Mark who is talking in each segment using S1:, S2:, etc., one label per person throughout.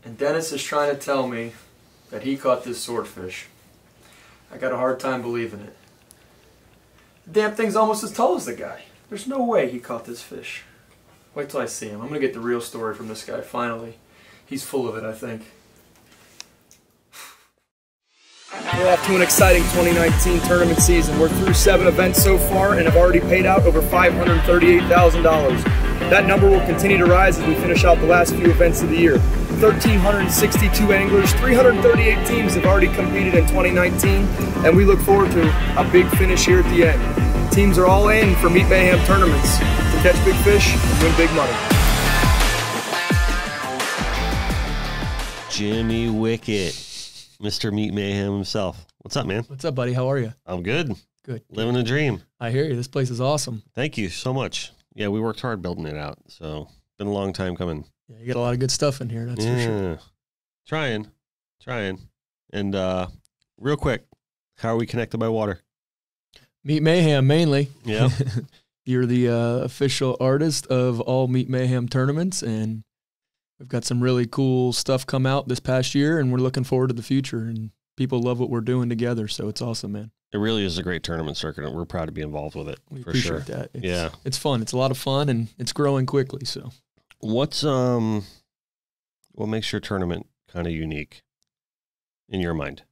S1: and Dennis is trying to tell me that he caught this swordfish. I got a hard time believing it. The damn thing's almost as tall as the guy. There's no way he caught this fish. Wait till I see him. I'm going to get the real story from this guy, finally. He's full of it, I think. We're off to an exciting 2019 tournament season. We're through 7 events so far and have already paid out over $538,000. That number will continue to rise as we finish out the last few events of the year. 1,362 anglers, 338 teams have already competed in 2019, and we look forward to a big finish here at the end. Teams are all in for Meet Mayhem tournaments to catch big fish and win big money.
S2: Jimmy Wickett, Mr. Meet Mayhem himself. What's up, man?
S1: What's up, buddy? How are you?
S2: I'm good.
S1: Good.
S2: Living a dream.
S1: I hear you. This place is awesome.
S2: Thank you so much. Yeah, we worked hard building it out, so been a long time coming.
S1: Yeah, you got a lot of good stuff in here, that's for sure.
S2: Trying. And real quick, how are we connected by water?
S1: Meet Mayhem, mainly.
S2: Yeah.
S1: You're the official artist of all Meet Mayhem tournaments, and we've got some really cool stuff come out this past year, and we're looking forward to the future, and people love what we're doing together, so it's awesome, man.
S2: It really is a great tournament circuit, and we're proud to be involved with it.
S1: We
S2: for
S1: appreciate
S2: sure.
S1: that. It's fun. It's a lot of fun, and it's growing quickly. So,
S2: what makes your tournament kind of unique in your mind?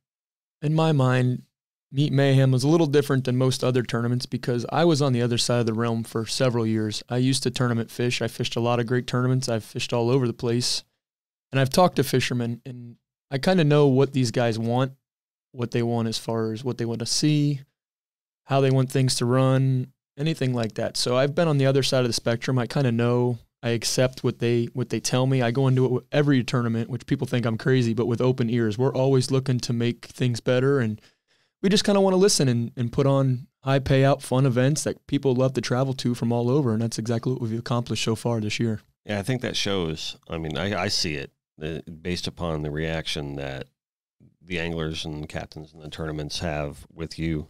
S1: In my mind, Meet Mayhem was a little different than most other tournaments because I was on the other side of the realm for several years. I used to tournament fish. I fished a lot of great tournaments. I've fished all over the place, and I've talked to fishermen, and I kind of know what these guys want. What they want as far as what they want to see, how they want things to run, anything like that. So I've been on the other side of the spectrum. I kind of know. I accept what they tell me. I go into it with every tournament, which people think I'm crazy, but with open ears. We're always looking to make things better, and we just kind of want to listen and put on high payout fun events that people love to travel to from all over, and that's exactly what we've accomplished so far this year.
S2: Yeah, I think that shows. I mean, I see it based upon the reaction that the anglers and captains in the tournaments have with you.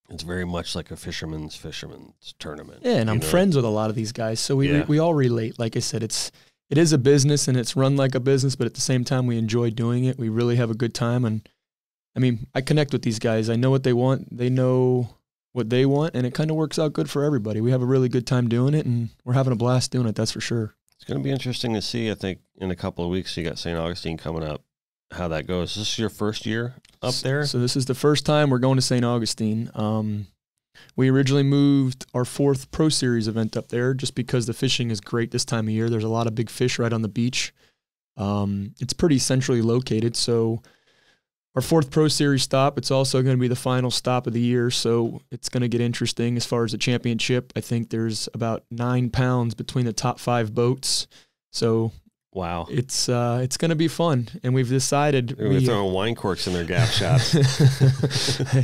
S2: It's very much like a fisherman's tournament.
S1: Yeah, and I'm friends with a lot of these guys, so we all relate. Like I said, it is a business and it's run like a business, but at the same time we enjoy doing it. We really have a good time, and I mean, I connect with these guys. I know what they want. They know what they want, and it kind of works out good for everybody. We have a really good time doing it, and we're having a blast doing it, that's for sure.
S2: It's going to be interesting to see. I think in a couple of weeks you got St. Augustine coming up. How that goes. Is this your first year up there?
S1: So this is the first time we're going to St. Augustine. We originally moved our 4th Pro Series event up there just because the fishing is great this time of year. There's a lot of big fish right on the beach. It's pretty centrally located, so our 4th Pro Series stop, it's also going to be the final stop of the year, so it's going to get interesting as far as the championship. I think there's about 9 pounds between the top 5 boats, so
S2: wow,
S1: it's going to be fun, and we've decided
S2: we're throwing wine corks in their gap shots.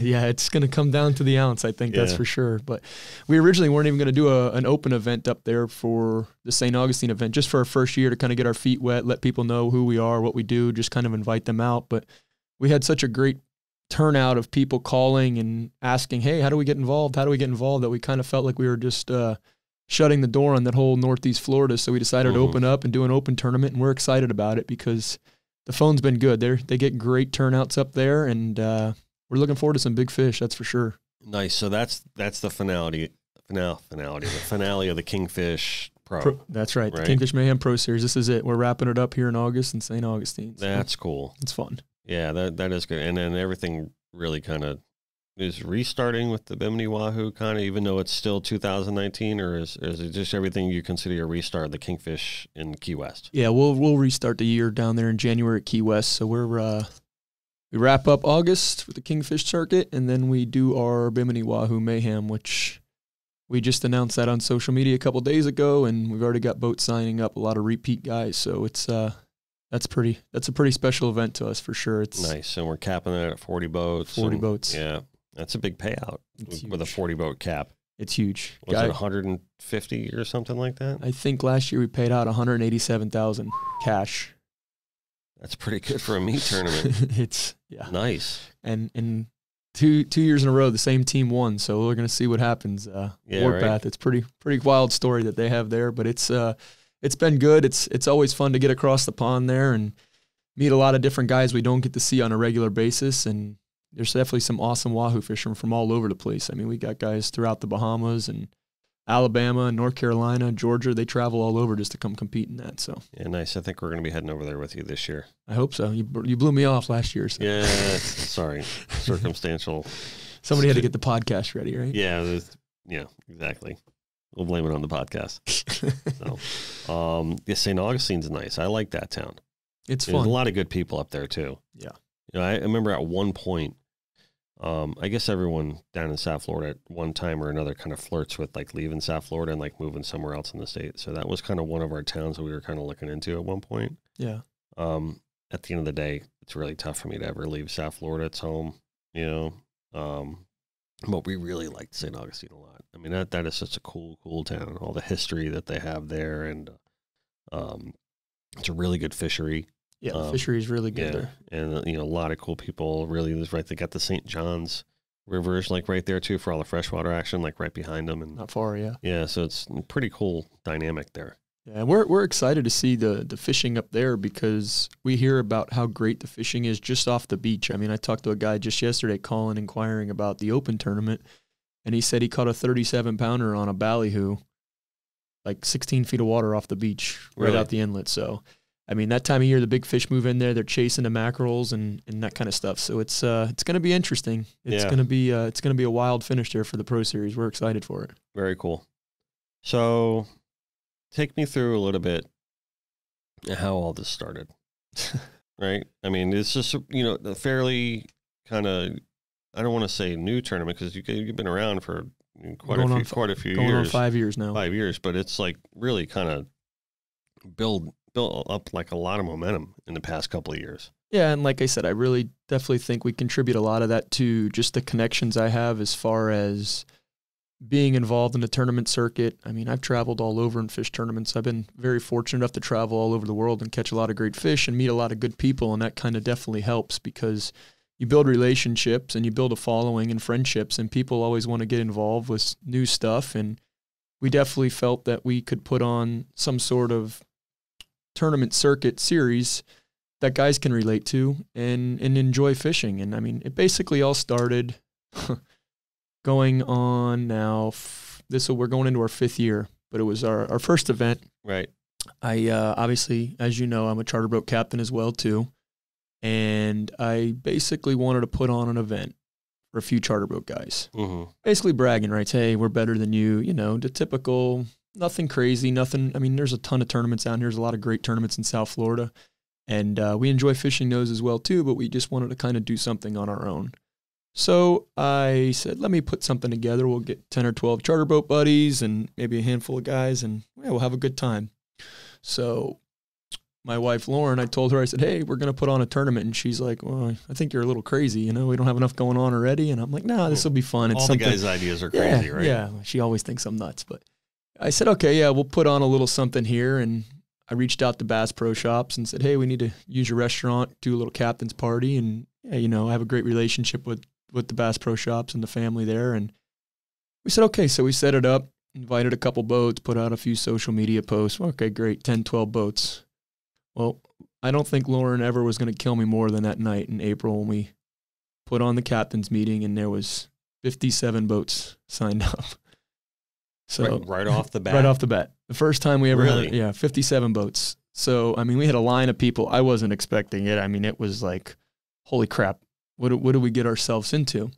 S1: Yeah, it's going to come down to the ounce, I think. That's for sure. But we originally weren't even going to do an open event up there for the St. Augustine event, just for our first year to kind of get our feet wet, let people know who we are, what we do, just kind of invite them out. But we had such a great turnout of people calling and asking, hey, how do we get involved? How do we get involved? That we kind of felt like we were just shutting the door on that whole Northeast Florida, so we decided to open up and do an open tournament, and we're excited about it because the phone's been good. They get great turnouts up there, and we're looking forward to some big fish, that's for sure.
S2: Nice. So that's the finale of the Kingfish Pro.
S1: That's right, the Kingfish Mayhem Pro Series. This is it. We're wrapping it up here in August in St. Augustine. So
S2: that's cool.
S1: It's fun.
S2: Yeah, that is good. And then everything really kind of is restarting with the Bimini Wahoo, kind of, even though it's still 2019, or is it just everything you consider a restart of the Kingfish in Key West?
S1: Yeah, we'll restart the year down there in January at Key West. So we wrap up August with the Kingfish circuit, and then we do our Bimini Wahoo Mayhem, which we just announced that on social media a couple days ago, and we've already got boats signing up, a lot of repeat guys. So it's that's a pretty special event to us for sure. It's
S2: nice, and we're capping it at 40 boats.
S1: 40 boats.
S2: Yeah. That's a big payout with a 40-boat cap.
S1: It's huge.
S2: Was it 150 or something like that?
S1: I think last year we paid out $187,000 cash.
S2: That's pretty good for a meat tournament.
S1: It's
S2: nice.
S1: And two years in a row, the same team won. So we're gonna see what happens. Warpath. It's pretty wild story that they have there, but it's been good. It's always fun to get across the pond there, and meet a lot of different guys we don't get to see on a regular basis, and there's definitely some awesome wahoo fishermen from all over the place. I mean, we got guys throughout the Bahamas and Alabama, North Carolina, Georgia. They travel all over just to come compete in that. So
S2: yeah, nice. I think we're going to be heading over there with you this year.
S1: I hope so. You blew me off last year. So.
S2: Yeah, sorry, circumstantial.
S1: Somebody had to get the podcast ready, right?
S2: Yeah, yeah, exactly. We'll blame it on the podcast. So, yeah, St. Augustine's nice. I like that town.
S1: It's fun.
S2: There's a lot of good people up there too.
S1: Yeah.
S2: You know, I remember at one point, I guess everyone down in South Florida at one time or another kind of flirts with like leaving South Florida and like moving somewhere else in the state. So that was kind of one of our towns that we were kind of looking into at one point.
S1: Yeah.
S2: At the end of the day, it's really tough for me to ever leave South Florida. It's home, you know. But we really liked St. Augustine a lot. I mean, that is such a cool town. All the history that they have there, and it's a really good fishery.
S1: Yeah, the fishery is really good there.
S2: And, you know, a lot of cool people really right. They got the St. John's Rivers like right there too for all the freshwater action, like right behind them. And
S1: not far, yeah.
S2: Yeah, so it's a pretty cool dynamic there.
S1: Yeah, and we're excited to see the fishing up there because we hear about how great the fishing is just off the beach. I mean, I talked to a guy just yesterday calling, inquiring about the Open tournament, and he said he caught a 37-pounder on a ballyhoo, like 16 feet of water off the beach, right out the inlet. So, I mean, that time of year, the big fish move in there. They're chasing the mackerels and that kind of stuff. So it's going to be interesting. It's going to be a wild finish there for the Pro Series. We're excited for it.
S2: Very cool. So, take me through a little bit how all this started, right? I mean, it's just, you know, a fairly kind of, I don't want to say new tournament because you've been around for quite a few years.
S1: Going on 5 years now.
S2: 5 years, but it's like really kind of built up like a lot of momentum in the past couple of years.
S1: Yeah, and like I said, I really definitely think we contribute a lot of that to just the connections I have as far as being involved in the tournament circuit. I mean, I've traveled all over and fished tournaments. I've been very fortunate enough to travel all over the world and catch a lot of great fish and meet a lot of good people, and that kind of definitely helps because you build relationships and you build a following and friendships, and people always want to get involved with new stuff, and we definitely felt that we could put on some sort of tournament circuit series that guys can relate to and enjoy fishing. And I mean, it basically all started going on now. We're going into our 5th year, but it was our first event.
S2: Right.
S1: I obviously, as you know, I'm a charter boat captain as well too. And I basically wanted to put on an event for a few charter boat guys. Mm-hmm. Basically bragging rights. Hey, we're better than you. You know, the typical, nothing crazy, nothing. I mean, there's a ton of tournaments out here. There's a lot of great tournaments in South Florida. And we enjoy fishing those as well too, but we just wanted to kind of do something on our own. So I said, let me put something together. We'll get 10 or 12 charter boat buddies and maybe a handful of guys, and yeah, we'll have a good time. So my wife, Lauren, I told her, I said, hey, we're going to put on a tournament. And she's like, well, I think you're a little crazy. You know, we don't have enough going on already. And I'm like, nah, this will be fun. It's
S2: all the guys' ideas are crazy, right?
S1: Yeah, she always thinks I'm nuts. But I said, okay, yeah, we'll put on a little something here. And I reached out to Bass Pro Shops and said, hey, we need to use your restaurant, do a little captain's party. And, yeah, you know, I have a great relationship with the Bass Pro Shops and the family there. And we said, okay, so we set it up, invited a couple boats, put out a few social media posts. Okay, great, 10, 12 boats. Well, I don't think Lauren ever was going to kill me more than that night in April when we put on the captain's meeting and there was 57 boats signed up. So
S2: right off the bat?
S1: Right off the bat. The first time we ever
S2: really?
S1: had 57 boats. So, I mean, we had a line of people. I wasn't expecting it. I mean, it was like, holy crap. What do we get ourselves into?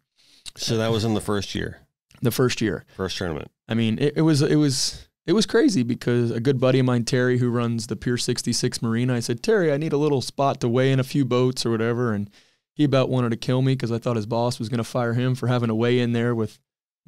S2: So that was in the first year.
S1: The first year.
S2: First tournament.
S1: I mean, it was crazy because a good buddy of mine, Terry, who runs the Pier 66 Marina, I said, Terry, I need a little spot to weigh in a few boats or whatever. And he about wanted to kill me because I thought his boss was going to fire him for having to weigh in there with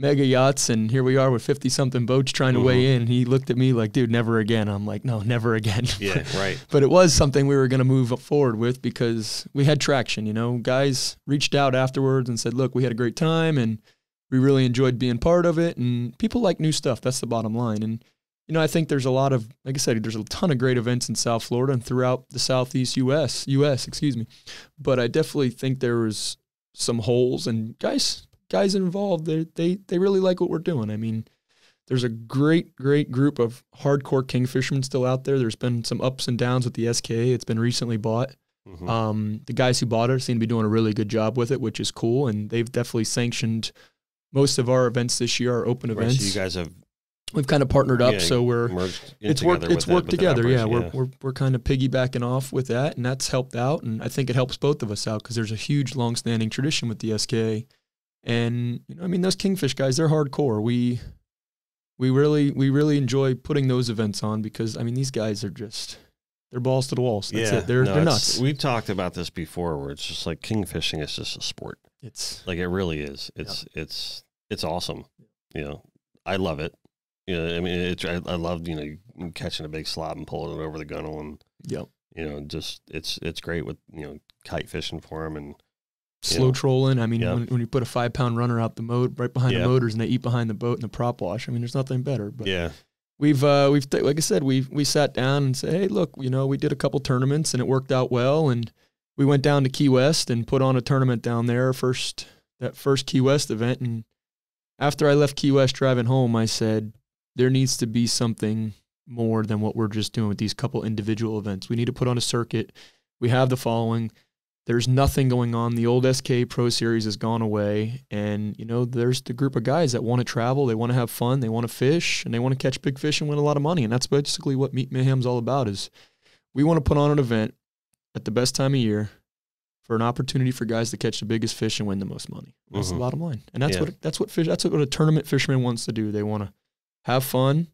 S1: mega yachts. And here we are with 50-something boats trying to weigh in. And he looked at me like, dude, never again. I'm like, no, never again.
S2: Yeah, right.
S1: But it was something we were going to move forward with because we had traction. You know, guys reached out afterwards and said, look, we had a great time and we really enjoyed being part of it. And people like new stuff. That's the bottom line. And, you know, I think there's a lot of, like I said, there's a ton of great events in South Florida and throughout the Southeast U.S., But I definitely think there was some holes, and guys involved, they really like what we're doing. I mean, there's a great group of hardcore kingfishermen still out there. There's been some ups and downs with the SKA. It's been recently bought. The guys who bought it seem to be doing a really good job with it, which is cool, and they've definitely sanctioned most of our events this year, our open events.
S2: So you guys have
S1: we've kind of partnered up, so it's worked together. Yeah, we're kind of piggybacking off with that, and that's helped out, and I think it helps both of us out because there's a huge, long-standing tradition with the SK, and I mean those Kingfish guys, they're hardcore. We really enjoy putting those events on because I mean these guys are just they're balls to the walls. That's it. They're nuts.
S2: We've talked about this before, where it's just like kingfishing is just a sport.
S1: It's
S2: like it really is. It's awesome. I love it. I mean, I love catching a big slab and pulling it over the gunnel, and just it's great with kite fishing for them and
S1: slow trolling. I mean, when you put a 5-pound runner out the moat right behind the motors and they eat behind the boat in the prop wash. I mean, there's nothing better. But we've like I said, we sat down and said, hey, look, we did a couple tournaments and it worked out well, and we went down to Key West and put on a tournament down there that first Key West event. And after I left Key West driving home, I said, there needs to be something more than what we're just doing with these couple individual events. We need to put on a circuit. We have the following. There's nothing going on. The old SK Pro Series has gone away. And, there's the group of guys that want to travel. They want to have fun. They want to fish. And they want to catch big fish and win a lot of money. And that's basically what Meet Mayhem's all about is we want to put on an event at the best time of year for an opportunity for guys to catch the biggest fish and win the most money. That's the bottom line. And that's what a tournament fisherman wants to do. They want to have fun.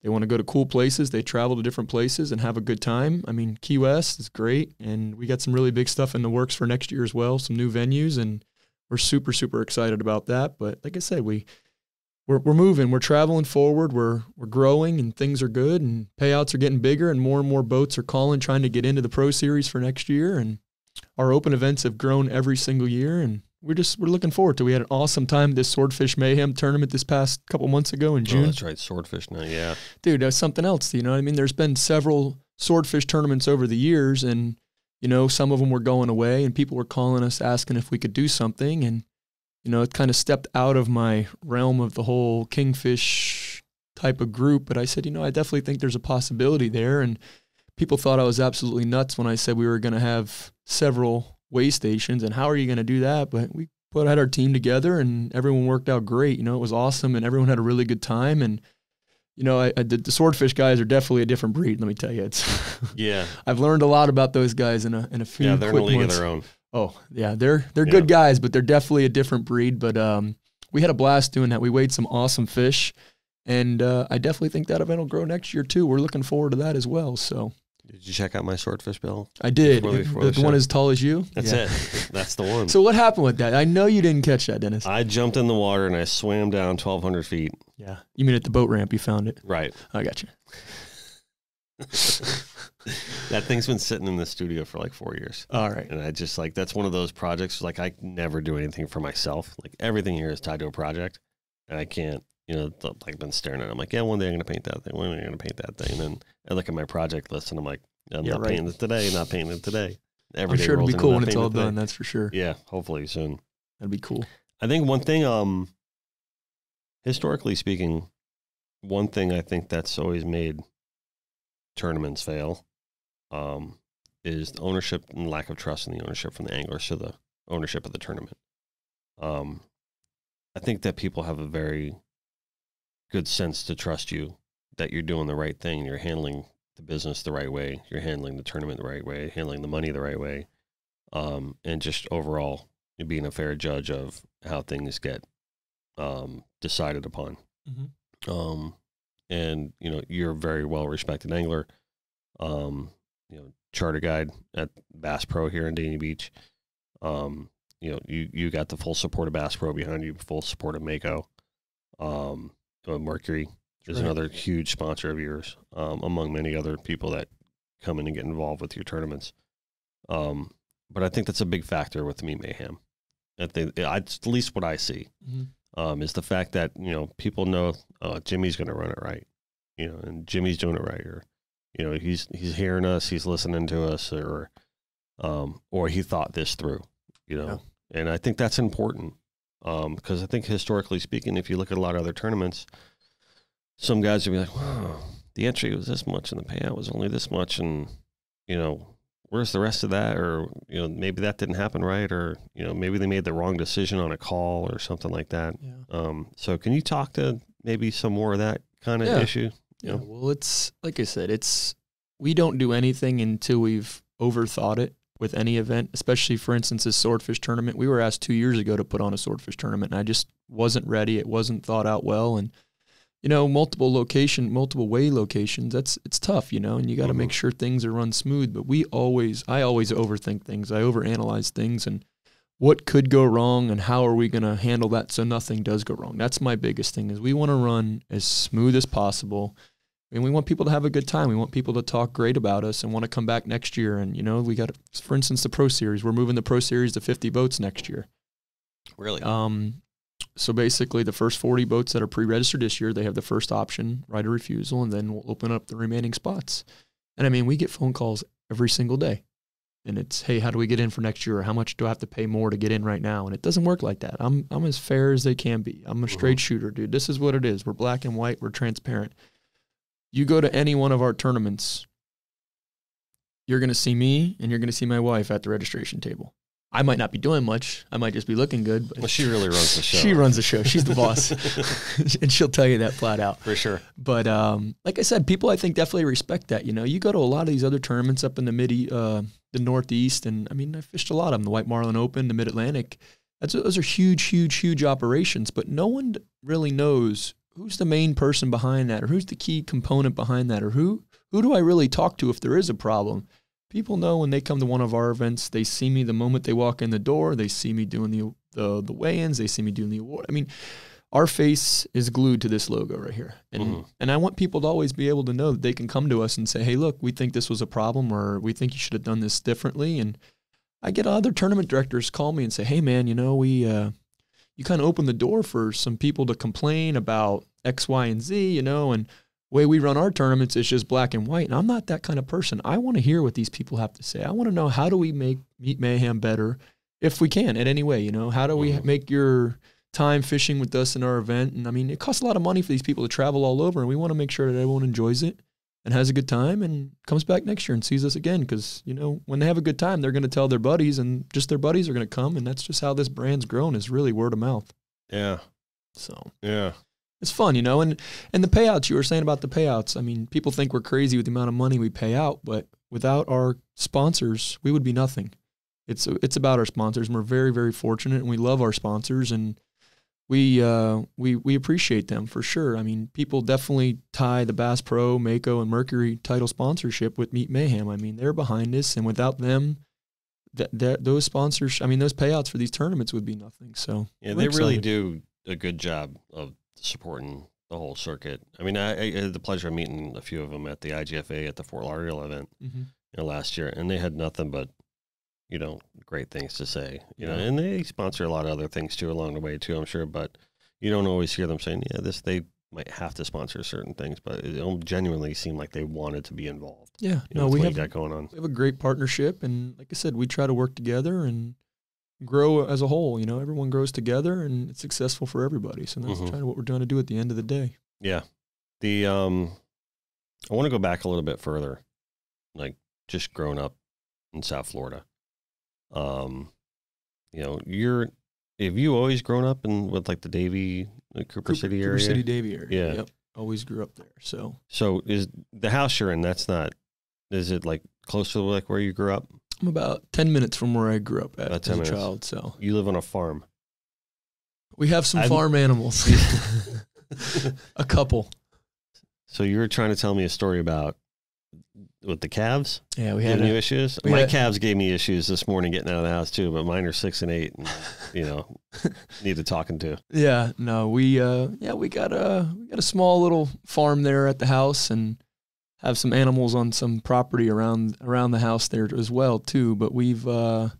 S1: They want to go to cool places. They travel to different places and have a good time. I mean, Key West is great, and we got some really big stuff in the works for next year as well, some new venues, and we're super, super excited about that. But like I said, we're moving. We're traveling forward. We're growing, and things are good, and payouts are getting bigger, and more boats are calling, trying to get into the Pro Series for next year, and our open events have grown every single year, and we're looking forward to it. We had an awesome time at this Swordfish Mayhem tournament this past couple months ago in June.
S2: Oh, that's right, Swordfish now, yeah.
S1: Dude, that's something else, you know what I mean? There's been several swordfish tournaments over the years, and, some of them were going away, and people were calling us asking if we could do something, and, it kind of stepped out of my realm of the whole Kingfish type of group, but I said, I definitely think there's a possibility there, and people thought I was absolutely nuts when I said we were going to have several way stations, and how are you going to do that? But we had our team together, and everyone worked out great. It was awesome, and everyone had a really good time. And the Swordfish guys are definitely a different breed. Let me tell you, I've learned a lot about those guys in a few.
S2: Yeah, they're in a league of their own.
S1: Oh yeah, they're good guys, but they're definitely a different breed. But we had a blast doing that. We weighed some awesome fish, and I definitely think that event will grow next year too. We're looking forward to that as well. So.
S2: Did you check out my swordfish bill?
S1: I did. The one as tall as you?
S2: That's it. That's the one.
S1: So what happened with that? I know you didn't catch that, Dennis.
S2: I jumped in the water and I swam down 1,200 feet.
S1: Yeah. You mean at the boat ramp you found it?
S2: Right.
S1: I got you.
S2: That thing's been sitting in the studio for like 4 years.
S1: All right.
S2: And I just that's one of those projects, I never do anything for myself. Everything here is tied to a project, and I can't. I've been staring at it. I'm like, one day I'm going to paint that thing. One day I'm going to paint that thing. And then I look at my project list and I'm like, I'm not painting it today, not painting it today.
S1: I'm sure it'll be cool when it's all done. That's for sure.
S2: Yeah, hopefully soon.
S1: That'd be cool.
S2: I think one thing, historically speaking, one thing I think that's always made tournaments fail is the ownership and lack of trust in the ownership from the anglers to the ownership of the tournament. I think that people have a very good sense to trust you that you're doing the right thing. You're handling the business the right way. You're handling the tournament the right way, handling the money the right way. And just overall you're being a fair judge of how things get, decided upon. Mm-hmm. And you're a very well respected angler, charter guide at Bass Pro here in Dania Beach. You got the full support of Bass Pro behind you, full support of Mako. Mercury is another huge sponsor of yours, among many other people that come in and get involved with your tournaments. But I think that's a big factor with Meet Mayhem. At least what I see, is the fact that, people know, Jimmy's going to run it right, and Jimmy's doing it right, or, he's hearing us, he's listening to us, or he thought this through, and I think that's important. Because I think historically speaking, if you look at a lot of other tournaments, some guys would be like, wow, the entry was this much and the payout was only this much. And, where's the rest of that? Or, maybe that didn't happen right, or, maybe they made the wrong decision on a call or something like that.
S1: Yeah.
S2: So can you talk to maybe some more of that kind of issue?
S1: Yeah. Well, it's like I said, we don't do anything until we've overthought it with any event, especially, for instance, this swordfish tournament. We were asked 2 years ago to put on a swordfish tournament, and I just wasn't ready. It wasn't thought out well. And, multiple way locations, it's tough, and you got to make sure things are run smooth. But I always overthink things. I overanalyze things and what could go wrong and how are we going to handle that so nothing does go wrong. That's my biggest thing, is we want to run as smooth as possible. And we want people to have a good time. We want people to talk great about us and want to come back next year. And, we got, for instance, the Pro Series. We're moving the Pro Series to 50 boats next year.
S2: Really?
S1: So basically the first 40 boats that are pre-registered this year, they have the first option, right of refusal, and then we'll open up the remaining spots. And, we get phone calls every single day. And it's, hey, how do we get in for next year? Or how much do I have to pay more to get in right now? And it doesn't work like that. I'm as fair as they can be. I'm a straight shooter, dude. This is what it is. We're black and white. We're transparent. You go to any one of our tournaments, you're going to see me and you're going to see my wife at the registration table. I might not be doing much. I might just be looking good. But
S2: she really runs the show.
S1: She runs the show. She's the boss. And she'll tell you that flat out.
S2: For sure.
S1: But like I said, people I think definitely respect that. You go to a lot of these other tournaments up in the Northeast, and I fished a lot of them, the White Marlin Open, the Mid-Atlantic. Those are huge, huge, huge operations, but no one really knows who's the main person behind that, or who's the key component behind that, or who do I really talk to if there is a problem? People know when they come to one of our events, they see me the moment they walk in the door, they see me doing the weigh-ins, they see me doing the award. Our face is glued to this logo right here. And I want people to always be able to know that they can come to us and say, hey, look, we think this was a problem, or we think you should have done this differently. And I get other tournament directors call me and say, hey, man, you kind of opened the door for some people to complain about X, Y, and Z, and the way we run our tournaments is just black and white. And I'm not that kind of person. I want to hear what these people have to say. I want to know, how do we make Meet Mayhem better if we can in any way? How do we make your time fishing with us in our event? And it costs a lot of money for these people to travel all over, and we want to make sure that everyone enjoys it and has a good time and comes back next year and sees us again. Because, when they have a good time, they're going to tell their buddies, and just their buddies are going to come. And that's just how this brand's grown, is really word of mouth.
S2: Yeah.
S1: So,
S2: yeah.
S1: It's fun, and the payouts, you were saying about the payouts. People think we're crazy with the amount of money we pay out, but without our sponsors, we would be nothing. It's about our sponsors, and we're very, very fortunate, and we love our sponsors, and we appreciate them for sure. People definitely tie the Bass Pro, Mako, and Mercury title sponsorship with Meet Mayhem. They're behind this, and without them, those sponsors, those payouts for these tournaments would be nothing. So
S2: yeah, they really do a good job of supporting the whole circuit. I had the pleasure of meeting a few of them at the IGFA at the Fort Lauderdale event last year, and they had nothing but great things to say. And they sponsor a lot of other things too along the way too, I'm sure. But you don't always hear them saying, they might have to sponsor certain things, but it genuinely seemed like they wanted to be involved.
S1: Yeah, we have that going on. We have a great partnership, and like I said, we try to work together and grow as a whole. Everyone grows together, and it's successful for everybody. So that's kind of what we're trying to do at the end of the day. Yeah.
S2: I want to go back a little bit further, like just growing up in South Florida. Have you always grown up with like the Davie, Cooper City area?
S1: Cooper City, Davie area.
S2: Yeah.
S1: Yep. Always grew up there. So
S2: is the house you're in, is it like close to like where you grew up?
S1: I'm about 10 minutes from where I grew up as a child. So
S2: you live on a farm.
S1: We have some farm animals. A couple.
S2: So you were trying to tell me a story about with the calves?
S1: Yeah, we had
S2: issues. My calves gave me issues this morning getting out of the house too, but mine are 6 and 8, and needed talking to.
S1: Yeah, no, we got a small little farm there at the house, and have some animals on some property around the house there as well too. But we bought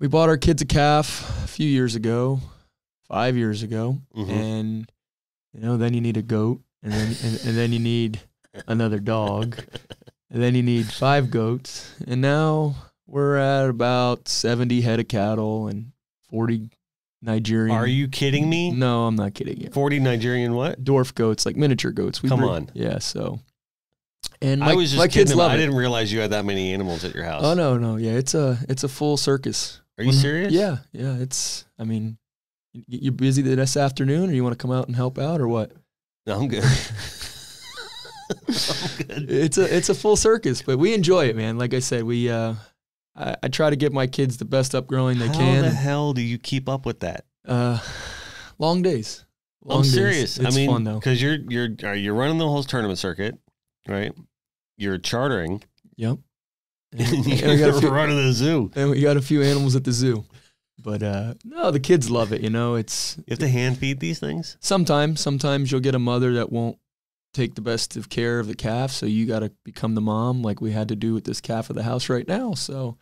S1: our kids a calf a few years ago, 5 years ago, and then you need a goat, and then you need another dog, and then you need 5 goats, and now we're at about 70 head of cattle and 40 Nigerian.
S2: Are you kidding me?
S1: No, I'm not kidding you.
S2: 40 Nigerian what?
S1: Dwarf goats, like miniature goats.
S2: Come on.
S1: Yeah, so And
S2: I was just
S1: my kids
S2: kidding.
S1: love
S2: I
S1: it.
S2: didn't realize you had that many animals at your house.
S1: Oh no, yeah, it's a full circus.
S2: Are you serious?
S1: Yeah. It's. I mean, you're busy this afternoon, or you want to come out and help out, or what?
S2: No, I'm good. I'm good.
S1: It's a full circus, but we enjoy it, man. Like I said, I try to get my kids the best upgrowing they can.
S2: How the hell do you keep up with that?
S1: Long days.
S2: I'm serious.
S1: It's fun though,
S2: because you're running the whole tournament circuit, right? You're chartering.
S1: Yep.
S2: And you're running the zoo.
S1: And we got a few animals at the zoo. But no, the kids love it. You
S2: have to hand feed these things.
S1: Sometimes you'll get a mother that won't take the best of care of the calf, so you got to become the mom, like we had to do with this calf of the house right now. So,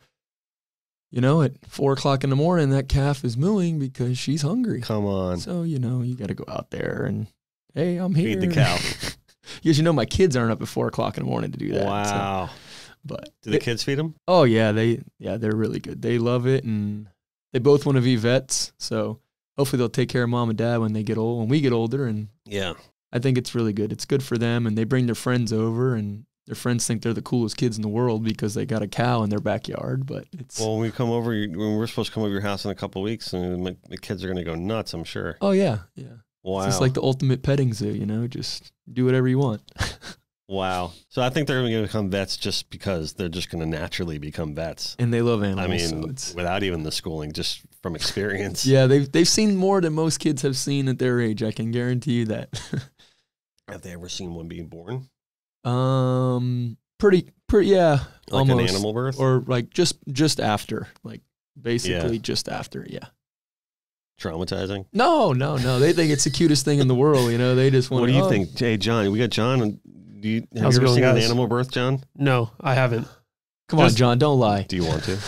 S1: at 4 o'clock in the morning, that calf is mooing because she's hungry.
S2: Come on.
S1: So you got to go out there and, hey, I'm here.
S2: Feed the cow.
S1: Because my kids aren't up at 4 o'clock in the morning to do that.
S2: Wow.
S1: So, but
S2: do the kids feed them?
S1: Oh yeah, they're really good. They love it, and they both want to be vets. So hopefully they'll take care of mom and dad when they get old, when we get older. And
S2: yeah,
S1: I think it's really good. It's good for them, and they bring their friends over, and their friends think they're the coolest kids in the world because they got a cow in their backyard. But it's
S2: when we come over, when we're supposed to come over your house in a couple of weeks, and the kids are going to go nuts, I'm sure.
S1: Oh yeah.
S2: Wow.
S1: It's like the ultimate petting zoo. just do whatever you want.
S2: Wow. So I think they're going to become vets just because they're just going to naturally become vets.
S1: And they love animals.
S2: I mean, without even the schooling, just from experience.
S1: Yeah, they've seen more than most kids have seen at their age. I can guarantee you that.
S2: Have they ever seen one being born?
S1: Pretty, yeah.
S2: Like
S1: almost.
S2: An animal birth?
S1: Or like just after, like basically just after, yeah.
S2: Traumatizing?
S1: No. They think it's the cutest thing in the world. They just want.
S2: What do you think? Hey, John, we got John. Have you ever seen an animal birth, John?
S3: No, I haven't.
S1: Come on, John, don't lie.
S2: Do you want to?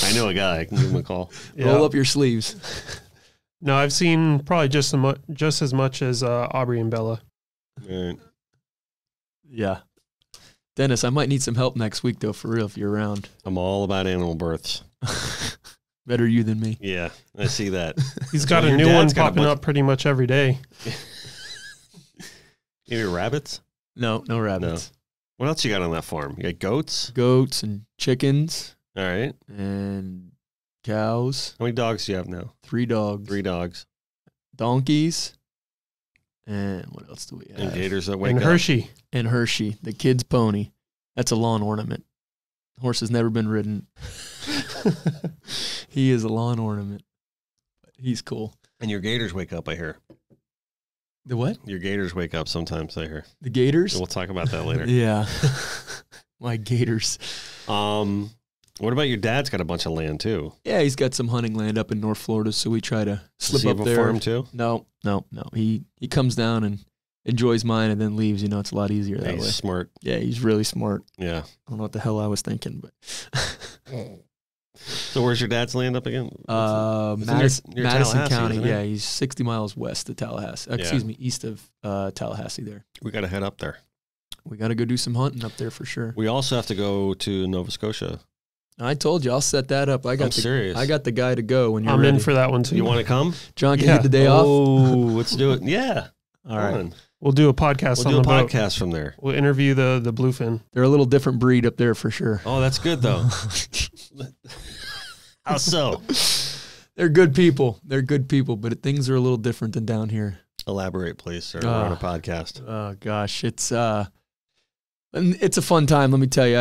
S2: I know a guy. I can give him a call.
S1: Roll up your sleeves.
S3: No, I've seen probably just as much as Aubrey and Bella.
S2: Right.
S1: Yeah. Dennis, I might need some help next week, though, for real, if you're around.
S2: I'm all about animal births.
S1: Better you than me.
S2: Yeah, I see that.
S3: He's got a new one popping up pretty much every day.
S2: Maybe rabbits?
S1: No rabbits.
S2: No. What else you got on that farm? You got goats?
S1: Goats and chickens.
S2: All right.
S1: And cows.
S2: How many dogs do you have now?
S1: 3 dogs.
S2: 3 dogs.
S1: Donkeys. And what else do we have?
S2: And gators that wake
S3: up.
S1: And Hershey, the kid's pony. That's a lawn ornament. Horse has never been ridden. He is a lawn ornament. But he's cool.
S2: And your gators wake up, I hear.
S1: The what?
S2: Your gators wake up sometimes, I hear.
S1: The gators?
S2: We'll talk about that later.
S1: Yeah. My gators.
S2: What about your dad's got a bunch of land too?
S1: Yeah, he's got some hunting land up in North Florida, so we try to slip up there.
S2: Does he have a farm too?
S1: No. He comes down and enjoys mine and then leaves. It's a lot easier that way.
S2: He's smart.
S1: Yeah, he's really smart.
S2: Yeah.
S1: I don't know what the hell I was thinking, but.
S2: So where's your dad's land up again?
S1: Madison County. Yeah, he's 60 miles west of Tallahassee. Excuse me, east of Tallahassee there.
S2: We got to head up there.
S1: We got to go do some hunting up there for sure.
S2: We also have to go to Nova Scotia.
S1: I told you, I'll set that up. I'm
S2: serious.
S1: I got the guy to go when you're
S3: I'm
S1: ready.
S3: in for that one too.
S2: You want to come?
S1: John, can you get the day off?
S2: Oh, let's do it. Yeah.
S1: All right.
S3: We'll do a podcast
S2: We'll
S3: on
S2: do
S3: the
S2: a
S3: boat.
S2: podcast from there.
S3: We'll interview the bluefin.
S1: They're a little different breed up there for sure.
S2: Oh, that's good though. How so?
S1: They're good people. But things are a little different than down here.
S2: Elaborate, please, sir. We're on a podcast.
S1: Oh gosh, it's a fun time. Let me tell you,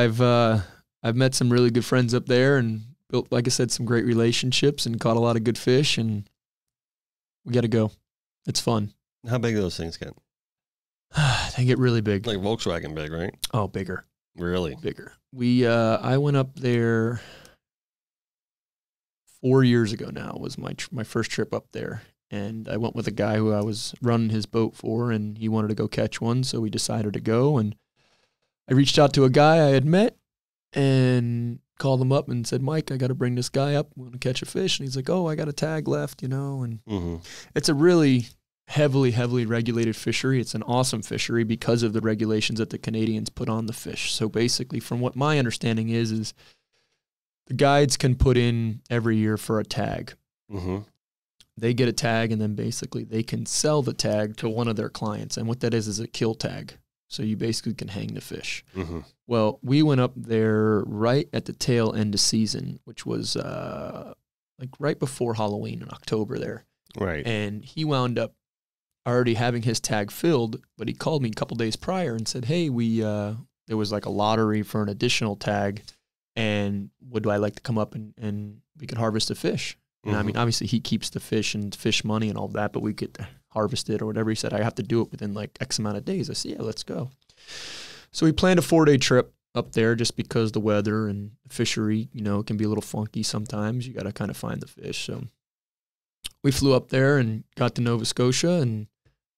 S1: I've met some really good friends up there and built, like I said, some great relationships and caught a lot of good fish. And we got to go. It's fun.
S2: How big do those things get?
S1: They get really big.
S2: Like Volkswagen big, right?
S1: Oh, bigger.
S2: Really?
S1: Bigger. I went up there 4 years ago now, was my first trip up there. And I went with a guy who I was running his boat for, and he wanted to go catch one, so we decided to go. And I reached out to a guy I had met and called him up and said, Mike, I got to bring this guy up. We want to catch a fish. And he's like, oh, I got a tag left, And It's a really heavily regulated fishery. It's an awesome fishery because of the regulations that the Canadians put on the fish. So basically, from what my understanding is the guides can put in every year for a tag. They get a tag, and then basically they can sell the tag to one of their clients. And what that is a kill tag. So you basically can hang the fish.
S2: Mm-hmm.
S1: Well, we went up there right at the tail end of season, which was like right before Halloween in October there.
S2: Right.
S1: And he wound up already having his tag filled, but he called me a couple days prior and said, hey, there was like a lottery for an additional tag, and would I like to come up and we could harvest the fish? And I mean, obviously he keeps the fish and fish money and all that, but we get to harvest it or whatever. He said, I have to do it within like X amount of days. I said, yeah, let's go. So we planned a 4-day trip up there just because the weather and the fishery, you know, it can be a little funky sometimes. You got to kind of find the fish. So we flew up there and got to Nova Scotia, and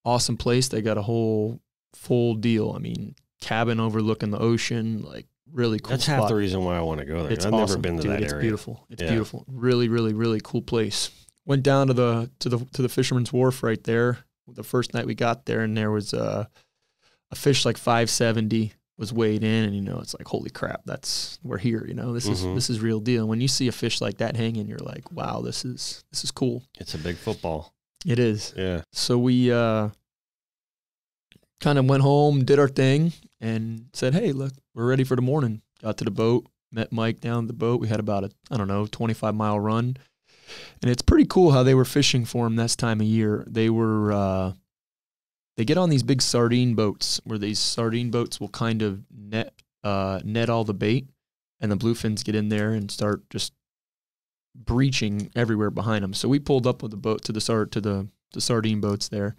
S1: awesome place. They got a whole full deal. I mean, cabin overlooking the ocean, like really cool
S2: That's
S1: spot.
S2: half the reason why I want to go there.
S1: It's
S2: I've
S1: awesome.
S2: never been to
S1: Dude,
S2: that
S1: it's
S2: area.
S1: Beautiful. It's beautiful. Really, really, really cool place. Went down to the Fisherman's Wharf right there. The first night we got there, and there was a fish like 570 was weighed in, and you know, it's like, holy crap, we're here. You know, this is real deal. When you see a fish like that hanging, you're like, wow, this is cool.
S2: It's a big football.
S1: It is.
S2: Yeah.
S1: So we kind of went home, did our thing, and said, hey, look, we're ready for the morning. Got to the boat, met Mike down at the boat. We had about a 25-mile run. And it's pretty cool how they were fishing for him this time of year. They were, they get on these big sardine boats where these sardine boats will kind of net all the bait, and the bluefins get in there and start just breaching everywhere behind them. So we pulled up with the boat to the sardine boats there.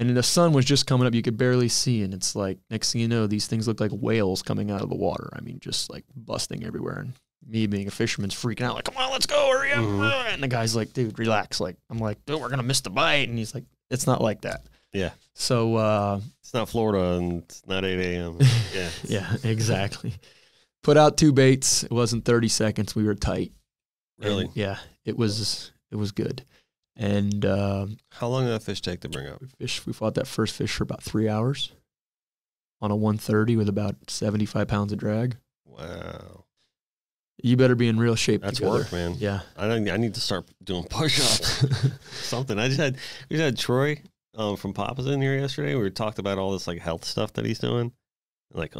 S1: And the sun was just coming up. You could barely see. And it's like, next thing you know, these things look like whales coming out of the water. I mean, just like busting everywhere. And me being a fisherman's freaking out, like, come on, let's go, hurry up. And the guy's like, dude, relax. Like, I'm like, dude, we're going to miss the bite. And he's like, it's not like that.
S2: Yeah.
S1: So,
S2: it's not Florida and it's not 8 a.m. Yeah.
S1: yeah, exactly. Put out 2 baits. It wasn't 30 seconds. We were tight.
S2: Really?
S1: And yeah, it was good. And
S2: how long did that fish take to bring up?
S1: we fought that first fish for about 3 hours on a 130 with about 75 pounds of drag.
S2: Wow.
S1: You better be in real shape.
S2: That's
S1: together.
S2: work, man.
S1: Yeah.
S2: I need to start doing push-ups. Something. We just had Troy from Papa's in here yesterday. We talked about all this like health stuff that he's doing. Like,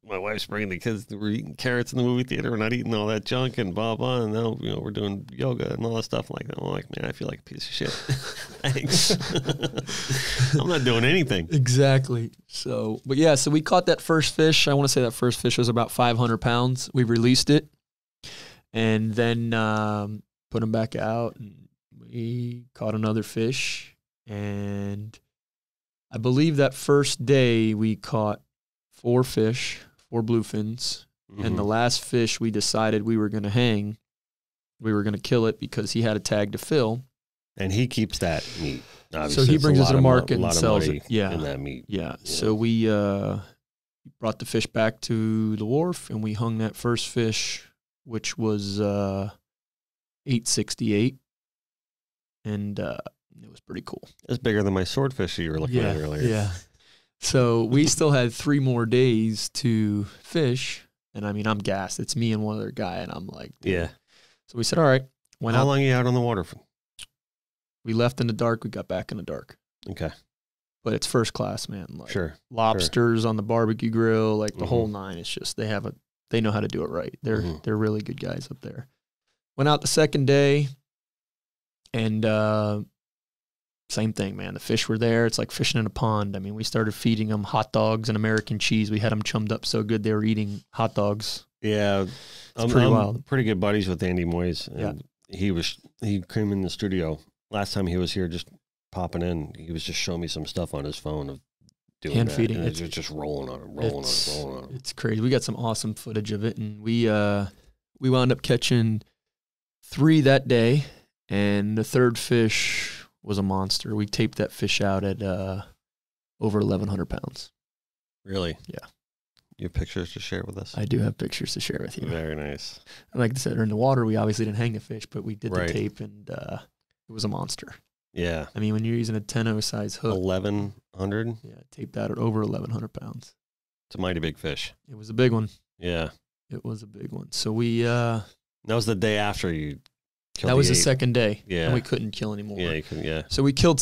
S2: my wife's bringing the kids. We're eating carrots in the movie theater. We're not eating all that junk and blah blah. And now we're doing yoga and all that stuff like that. I'm like, man, I feel like a piece of shit. Thanks. I'm not doing anything.
S1: Exactly. So, but yeah, so we caught that first fish. I want to say that first fish was about 500 pounds. We released it, and then put him back out, and we caught another fish. And I believe that first day we caught 4 fish. 4 bluefins, and the last fish we decided we were going to hang. We were going to kill it because he had a tag to fill.
S2: And he keeps that meat. Obviously.
S1: So he brings it to the market and
S2: a lot
S1: sells
S2: of money
S1: it. Yeah.
S2: in that meat.
S1: Yeah. So we brought the fish back to the wharf, and we hung that first fish, which was 868, and it was pretty cool.
S2: It's bigger than my swordfish that you were looking at earlier.
S1: Yeah. So we still had 3 more days to fish, and I mean, I'm gassed. It's me and one other guy, and I'm like, dude.
S2: Yeah.
S1: So we said, all right.
S2: How long are you out on the water for?
S1: We left in the dark. We got back in the dark.
S2: Okay.
S1: But it's first class, man. Like
S2: Sure.
S1: Lobsters on the barbecue grill, like the whole nine. It's just they know how to do it right. They're really good guys up there. Went out the second day, and same thing, man. The fish were there. It's like fishing in a pond. I mean, we started feeding them hot dogs and American cheese. We had them chummed up so good they were eating hot dogs.
S2: Yeah.
S1: It's pretty wild.
S2: Pretty good buddies with Andy Moyes. And he came in the studio. Last time he was here just popping in, he was just showing me some stuff on his phone of doing
S1: hand
S2: that.
S1: feeding.
S2: And it's just rolling on him, rolling on him.
S1: It's crazy. We got some awesome footage of it, and we wound up catching 3 that day, and the third fish was a monster. We taped that fish out at over 1,100 pounds.
S2: Really?
S1: Yeah.
S2: You have pictures to share with us?
S1: I do have pictures to share with you.
S2: Very nice.
S1: And like I said, in the water, we obviously didn't hang the fish, but we did
S2: Right.
S1: the tape, and it was a monster.
S2: Yeah.
S1: I mean, when you're using a 10-0 size hook.
S2: 1,100?
S1: Yeah, taped out at over 1,100 pounds.
S2: It's a mighty big fish.
S1: It was a big one.
S2: Yeah.
S1: It was a big one. So we
S2: That was the day after you
S1: That was the second day.
S2: Yeah.
S1: And we couldn't kill anymore.
S2: Yeah, you couldn't, yeah.
S1: So we killed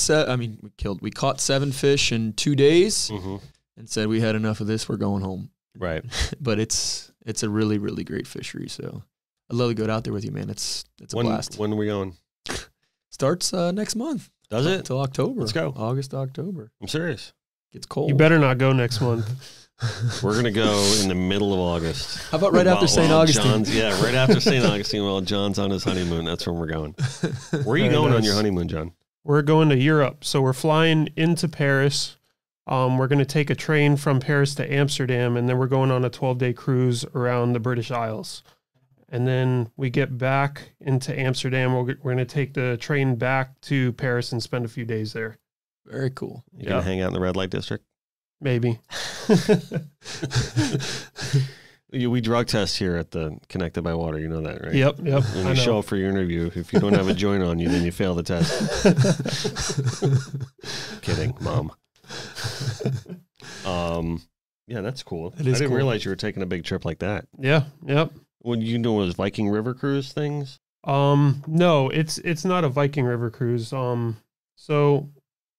S1: we caught 7 fish in 2 days and said we had enough of this, we're going home.
S2: Right.
S1: But it's a really, really great fishery. So I'd love to go out there with you, man. It's a blast.
S2: When are we going?
S1: Starts next month.
S2: Does it?
S1: Until October.
S2: Let's go.
S1: August, October.
S2: I'm serious.
S1: Gets cold.
S3: You better not go next month.
S2: We're going to go in the middle of August.
S1: How about right after St. Augustine?
S2: Right after St. Augustine while John's on his honeymoon. That's where we're going. Where are you going on your honeymoon, John?
S3: We're going to Europe. So we're flying into Paris. We're going to take a train from Paris to Amsterdam, and then we're going on a 12-day cruise around the British Isles. And then we get back into Amsterdam. We're going to take the train back to Paris and spend a few days there.
S1: Very cool.
S2: You going to hang out in the red light district?
S3: Maybe.
S2: We drug test here at the Connected by Water. You know that, right?
S3: Yep.
S2: When you show up for your interview, if you don't have a joint on you, then you fail the test. Kidding, Mom. Yeah, that's cool. I didn't realize you were taking a big trip like that.
S3: Yeah, yep.
S2: What you doing was Viking River cruise things?
S3: No, it's not a Viking River cruise. So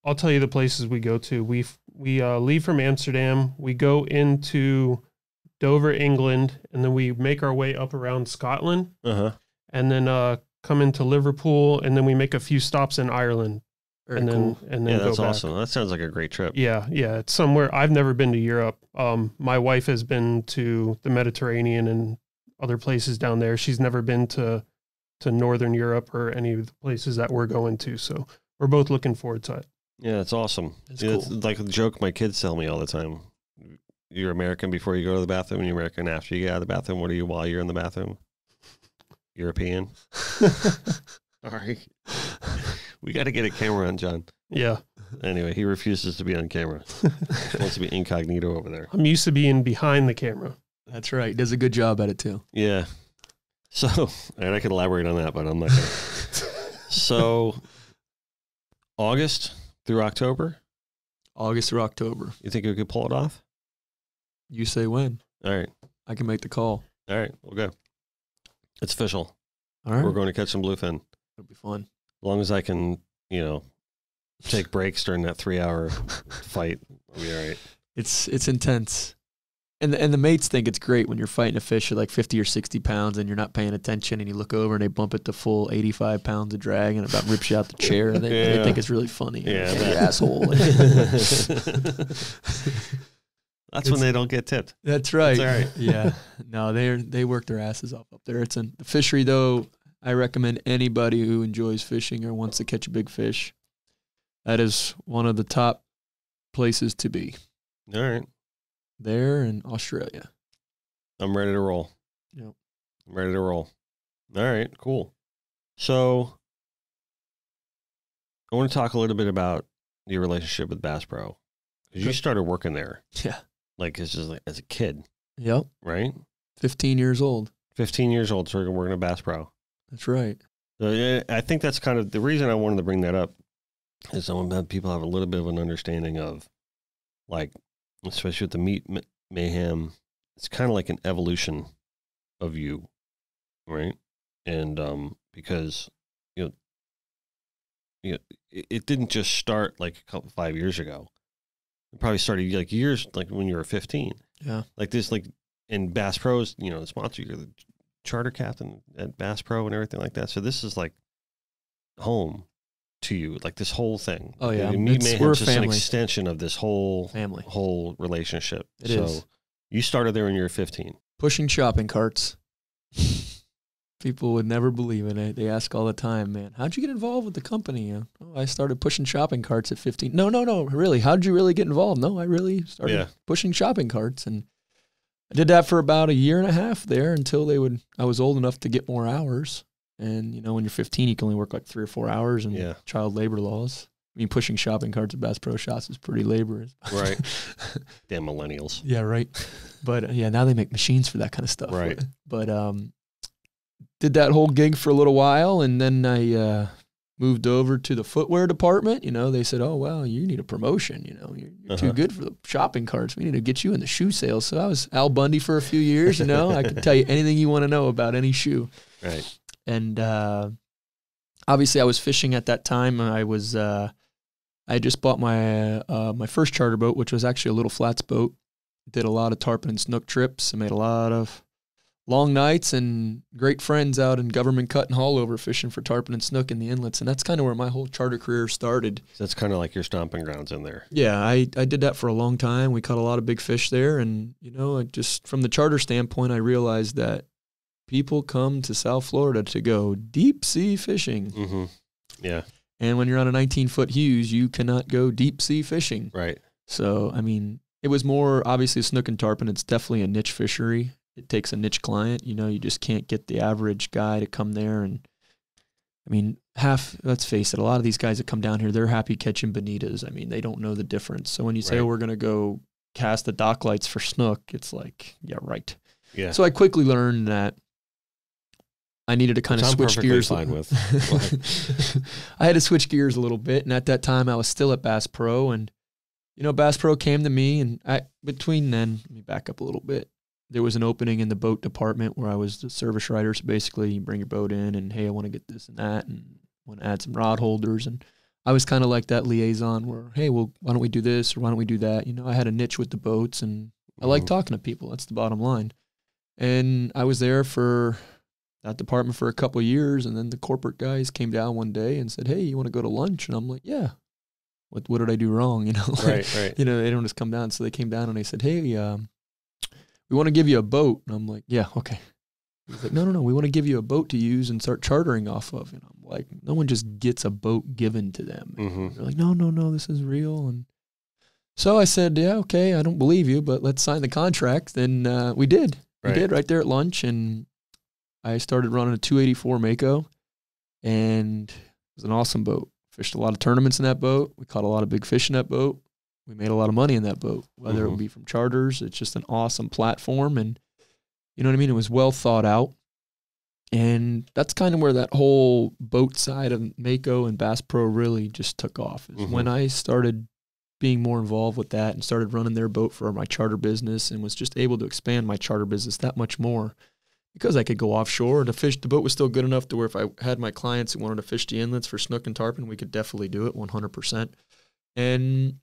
S3: I'll tell you the places we go to. We leave from Amsterdam. We go into Dover, England, and then we make our way up around Scotland. And then come into Liverpool, and then we make a few stops in Ireland.
S1: Very cool.
S3: And then
S2: that's
S3: go back.
S2: awesome. That sounds like a great trip.
S3: Yeah. It's somewhere I've never been to Europe. My wife has been to the Mediterranean and other places down there. She's never been to Northern Europe or any of the places that we're going to. So we're both looking forward to it.
S2: Yeah, it's awesome.
S1: That's cool.
S2: It's like a joke my kids tell me all the time. You're American before you go to the bathroom, and you're American after you get out of the bathroom. What are you while you're in the bathroom? European. Sorry. We got to get a camera on John.
S3: Yeah.
S2: Anyway, he refuses to be on camera. He wants to be incognito over there.
S3: I'm used to being behind the camera.
S1: That's right. Does a good job at it too.
S2: Yeah. So, and I could elaborate on that, but I'm not going to. So, August through October?
S1: August through October.
S2: You think we could pull it off?
S1: You say when.
S2: All right.
S1: I can make the call.
S2: All right. We'll go. It's official.
S1: All right.
S2: We're going to catch some bluefin.
S1: It'll be fun.
S2: As long as I can, take breaks during that 3-hour fight, I'll be all right.
S1: It's intense. And the mates think it's great when you're fighting a fish at like 50 or 60 pounds and you're not paying attention and you look over and they bump it to full 85 pounds of drag and about rips you out the chair. And they think it's really funny.
S2: Yeah,
S1: you asshole.
S2: That's when they don't get tipped.
S1: That's right.
S2: That's all right.
S1: Yeah. No, they work their asses off up there. The fishery, though, I recommend anybody who enjoys fishing or wants to catch a big fish. That is one of the top places to be.
S2: All right.
S1: There in Australia.
S2: I'm ready to roll.
S1: Yep.
S2: I'm ready to roll. All right, cool. So I want to talk a little bit about your relationship with Bass Pro. Because you started working there.
S1: Yeah.
S2: Like as a kid.
S1: Yep.
S2: Right?
S1: 15 years old.
S2: 15 years old, started working at Bass Pro.
S1: That's right.
S2: So I think that's kind of the reason I wanted to bring that up is I want people have a little bit of an understanding of, like, especially with the meat mayhem, it's kind of like an evolution of you, right? And because it didn't just start like 5 years ago. It probably started like years, like when you were 15.
S1: Yeah.
S2: Like this, like in Bass Pro's, the sponsor, you're the charter captain at Bass Pro and everything like that. So this is like home to you, like this whole thing.
S1: Oh yeah,
S2: Meat Mayhem is just an extension of this whole
S1: family,
S2: whole relationship.
S1: It is.
S2: You started there when you were 15.
S1: Pushing shopping carts. People would never believe it. They ask all the time, man, how'd you get involved with the company? Oh, I started pushing shopping carts at 15. No, really. How'd you really get involved? No, I really started pushing shopping carts. And I did that for about a year and a half there until I was old enough to get more hours. And, when you're 15, you can only work like 3 or 4 hours and child labor laws. I mean, pushing shopping carts at Bass Pro Shops is pretty laborious.
S2: Right. Damn millennials.
S1: Yeah, right. But, now they make machines for that kind of stuff.
S2: Right.
S1: But did that whole gig for a little while, and then I moved over to the footwear department. They said, oh, well, you need a promotion. You're too good for the shopping carts. We need to get you in the shoe sales. So I was Al Bundy for a few years. I could tell you anything you want to know about any shoe.
S2: Right.
S1: And obviously I was fishing at that time. I was I just bought my my first charter boat, which was actually a little flats boat. Did a lot of tarpon and snook trips. I made a lot of long nights and great friends out in Government Cut and Haulover fishing for tarpon and snook in the inlets. And that's kind of where my whole charter career started.
S2: So that's kind of like your stomping grounds in there.
S1: Yeah, I did that for a long time. We caught a lot of big fish there. And, you know, I just from the charter standpoint, I realized that people come to South Florida to go deep sea fishing.
S2: Mm-hmm. Yeah.
S1: And when you're on a 19-foot Hughes, you cannot go deep sea fishing.
S2: Right.
S1: So, I mean, it was more obviously snook and tarpon. It's definitely a niche fishery. It takes a niche client. You know, you just can't get the average guy to come there. And, I mean, let's face it, a lot of these guys that come down here, they're happy catching bonitas. I mean, they don't know the difference. So when you say, oh, we're going to go cast the dock lights for snook, it's like, yeah, right.
S2: Yeah.
S1: So I quickly learned that I needed to kind of switch gears.
S2: Fine with.
S1: I had to switch gears a little bit, and at that time I was still at Bass Pro, and you know, Bass Pro came to me, and between then, let me back up a little bit. There was an opening in the boat department where I was the service writer. So basically, you bring your boat in, and hey, I want to get this and that, and want to add some rod holders, and I was kind of like that liaison where, hey, well, why don't we do this or why don't we do that? You know, I had a niche with the boats, and I like talking to people. That's the bottom line. And I was there for that department for a couple of years, and then the corporate guys came down one day and said, hey, you want to go to lunch? And I'm like, yeah. What did I do wrong? You know,
S2: right.
S1: You know, they don't just come down. So they came down and they said, hey, we want to give you a boat. And I'm like, yeah, okay. He's like, no, we want to give you a boat to use and start chartering off of. And I'm like, no one just gets a boat given to them.
S2: Mm-hmm.
S1: They're like, no, this is real. And so I said, yeah, okay, I don't believe you, but let's sign the contract. Then we did. We did right there at lunch, and I started running a 284 Mako, and it was an awesome boat. Fished a lot of tournaments in that boat. We caught a lot of big fish in that boat. We made a lot of money in that boat, whether it would be from charters. It's just an awesome platform, and you know what I mean? It was well thought out. And that's kind of where that whole boat side of Mako and Bass Pro really just took off. Is when I started being more involved with that and started running their boat for my charter business, and was just able to expand my charter business that much more because I could go offshore to fish. The boat was still good enough to where if I had my clients who wanted to fish the inlets for snook and tarpon, we could definitely do it 100%. And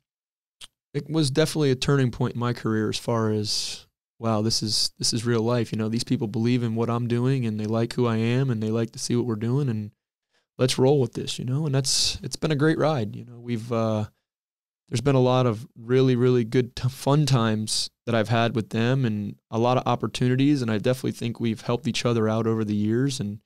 S1: it was definitely a turning point in my career as far as, wow, this is real life. You know, these people believe in what I'm doing, and they like who I am, and they like to see what we're doing, and let's roll with this, you know. And it's been a great ride. You know, we've there's been a lot of really, really good fun times that I've had with them, and a lot of opportunities, and I definitely think we've helped each other out over the years. And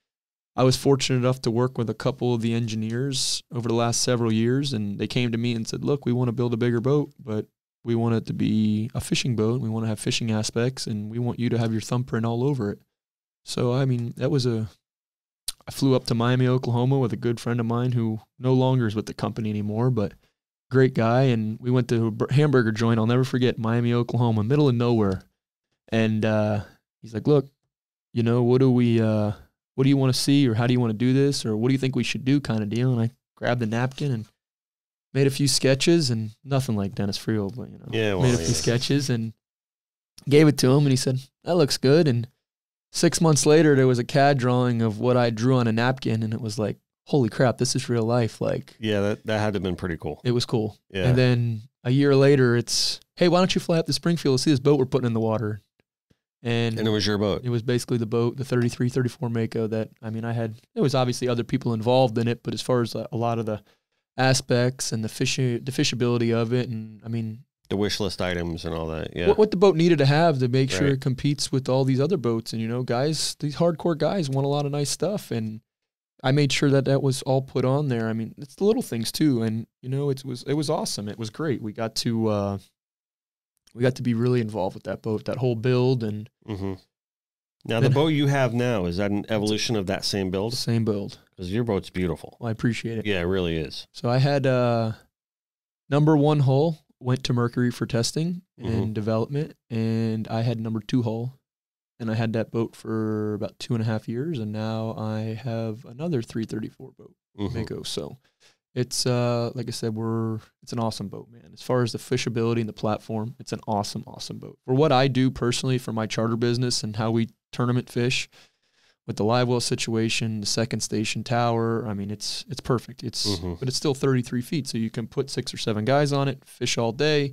S1: I was fortunate enough to work with a couple of the engineers over the last several years, and they came to me and said, look, we want to build a bigger boat, but we want it to be a fishing boat. We want to have fishing aspects, and we want you to have your thumbprint all over it. So, I mean, I flew up to Miami, Oklahoma with a good friend of mine who no longer is with the company anymore, but great guy. And we went to a hamburger joint. I'll never forget, Miami, Oklahoma, middle of nowhere. And he's like, look, you know, what do you want to see, or how do you want to do this, or what do you think we should do, kind of deal. And I grabbed the napkin and made a few sketches, and nothing like D.Friel, but, you know, made a few sketches and gave it to him, and he said, that looks good. And 6 months later, there was a CAD drawing of what I drew on a napkin, and it was like, holy crap, this is real life. Like,
S2: yeah, that had to have been pretty cool.
S1: It was cool.
S2: Yeah.
S1: And then a year later, it's, hey, why don't you fly up to Springfield to see this boat we're putting in the water? And
S2: it was your boat.
S1: It was basically the boat, the 33, 34 Mako that, I mean, there was obviously other people involved in it, but as far as a lot of the aspects and the fishability of it, and I mean,
S2: the wish list items and all that. Yeah.
S1: What the boat needed to have to make sure it competes with all these other boats. And, you know, guys, these hardcore guys want a lot of nice stuff. And I made sure that was all put on there. I mean, it's the little things too. And, you know, it was awesome. It was great. We got to be really involved with that boat, that whole build. And
S2: now the boat you have now, is that an evolution of that same build?
S1: Same build.
S2: Because your boat's beautiful.
S1: Well, I appreciate it.
S2: Yeah, it really is.
S1: So I had number 1 hull, went to Mercury for testing and development, and I had number 2 hull, and I had that boat for about 2.5 years, and now I have another 334 boat, Mako. So it's like I said, it's an awesome boat, man. As far as the fishability and the platform, it's an awesome, awesome boat. For what I do personally for my charter business and how we tournament fish, with the live well situation, the second station tower. I mean, it's perfect. But it's still 33 feet, so you can put 6 or 7 guys on it, fish all day,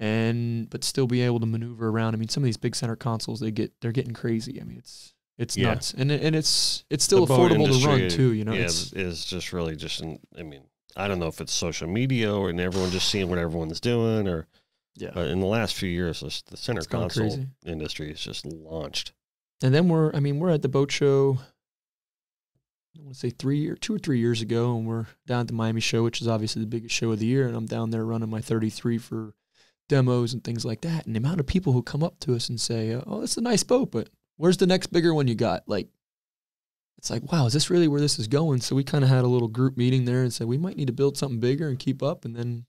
S1: but still be able to maneuver around. I mean, some of these big center consoles, they're getting crazy. I mean, it's nuts, and it's still affordable to run too. You know,
S2: is just really just. I mean, I don't know if it's social media or everyone just seeing what everyone's doing, or but in the last few years, the center console industry has just launched.
S1: And then we're at the boat show. I want to say 2 or 3 years ago, and we're down at the Miami show, which is obviously the biggest show of the year. And I'm down there running my 33 for demos and things like that. And the amount of people who come up to us and say, "Oh, it's a nice boat, but where's the next bigger one you got?" Like, it's like, wow, is this really where this is going? So we kind of had a little group meeting there and said we might need to build something bigger and keep up. And then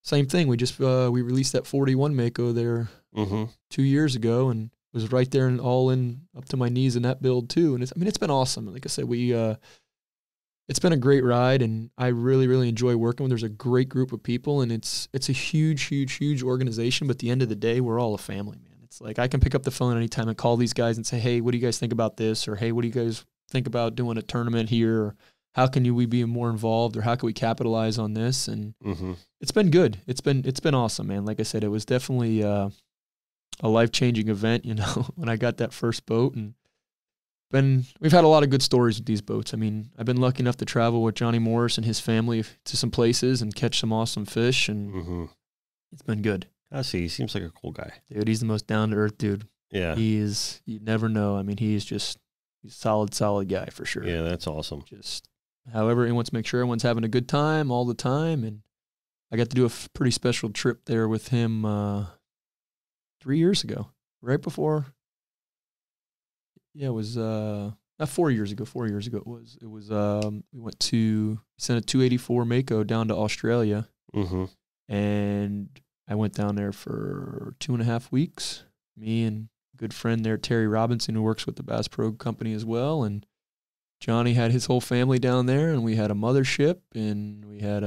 S1: same thing, we just we released that 41 Mako there 2 years ago, and was right there and all in up to my knees in that build too. And it's been awesome. Like I said, it's been a great ride, and I really, really enjoy working with. There's a great group of people, and it's a huge, huge, huge organization. But at the end of the day, we're all a family, man. It's like I can pick up the phone anytime and call these guys and say, "Hey, what do you guys think about this?" Or, "Hey, what do you guys think about doing a tournament here? Or, how can we be more involved? Or how can we capitalize on this?" And it's been good. It's been awesome, man. Like I said, it was definitely a life-changing event, you know, when I got that first boat. And we've had a lot of good stories with these boats. I mean, I've been lucky enough to travel with Johnny Morris and his family to some places and catch some awesome fish, and it's been good.
S2: I see. He seems like a cool guy.
S1: Dude, he's the most down-to-earth dude.
S2: Yeah.
S1: You never know. I mean, he's a solid guy for sure.
S2: Yeah, that's awesome.
S1: Just however, he wants to make sure everyone's having a good time all the time. And I got to do a pretty special trip there with him 3 years ago, right before. Yeah, it was not 4 years ago. 4 years ago it was. We sent a 284 Mako down to Australia, and I went down there for 2.5 weeks. Me and a good friend there, Terry Robinson, who works with the Bass Pro Company as well, and Johnny had his whole family down there, and we had a mothership, and we had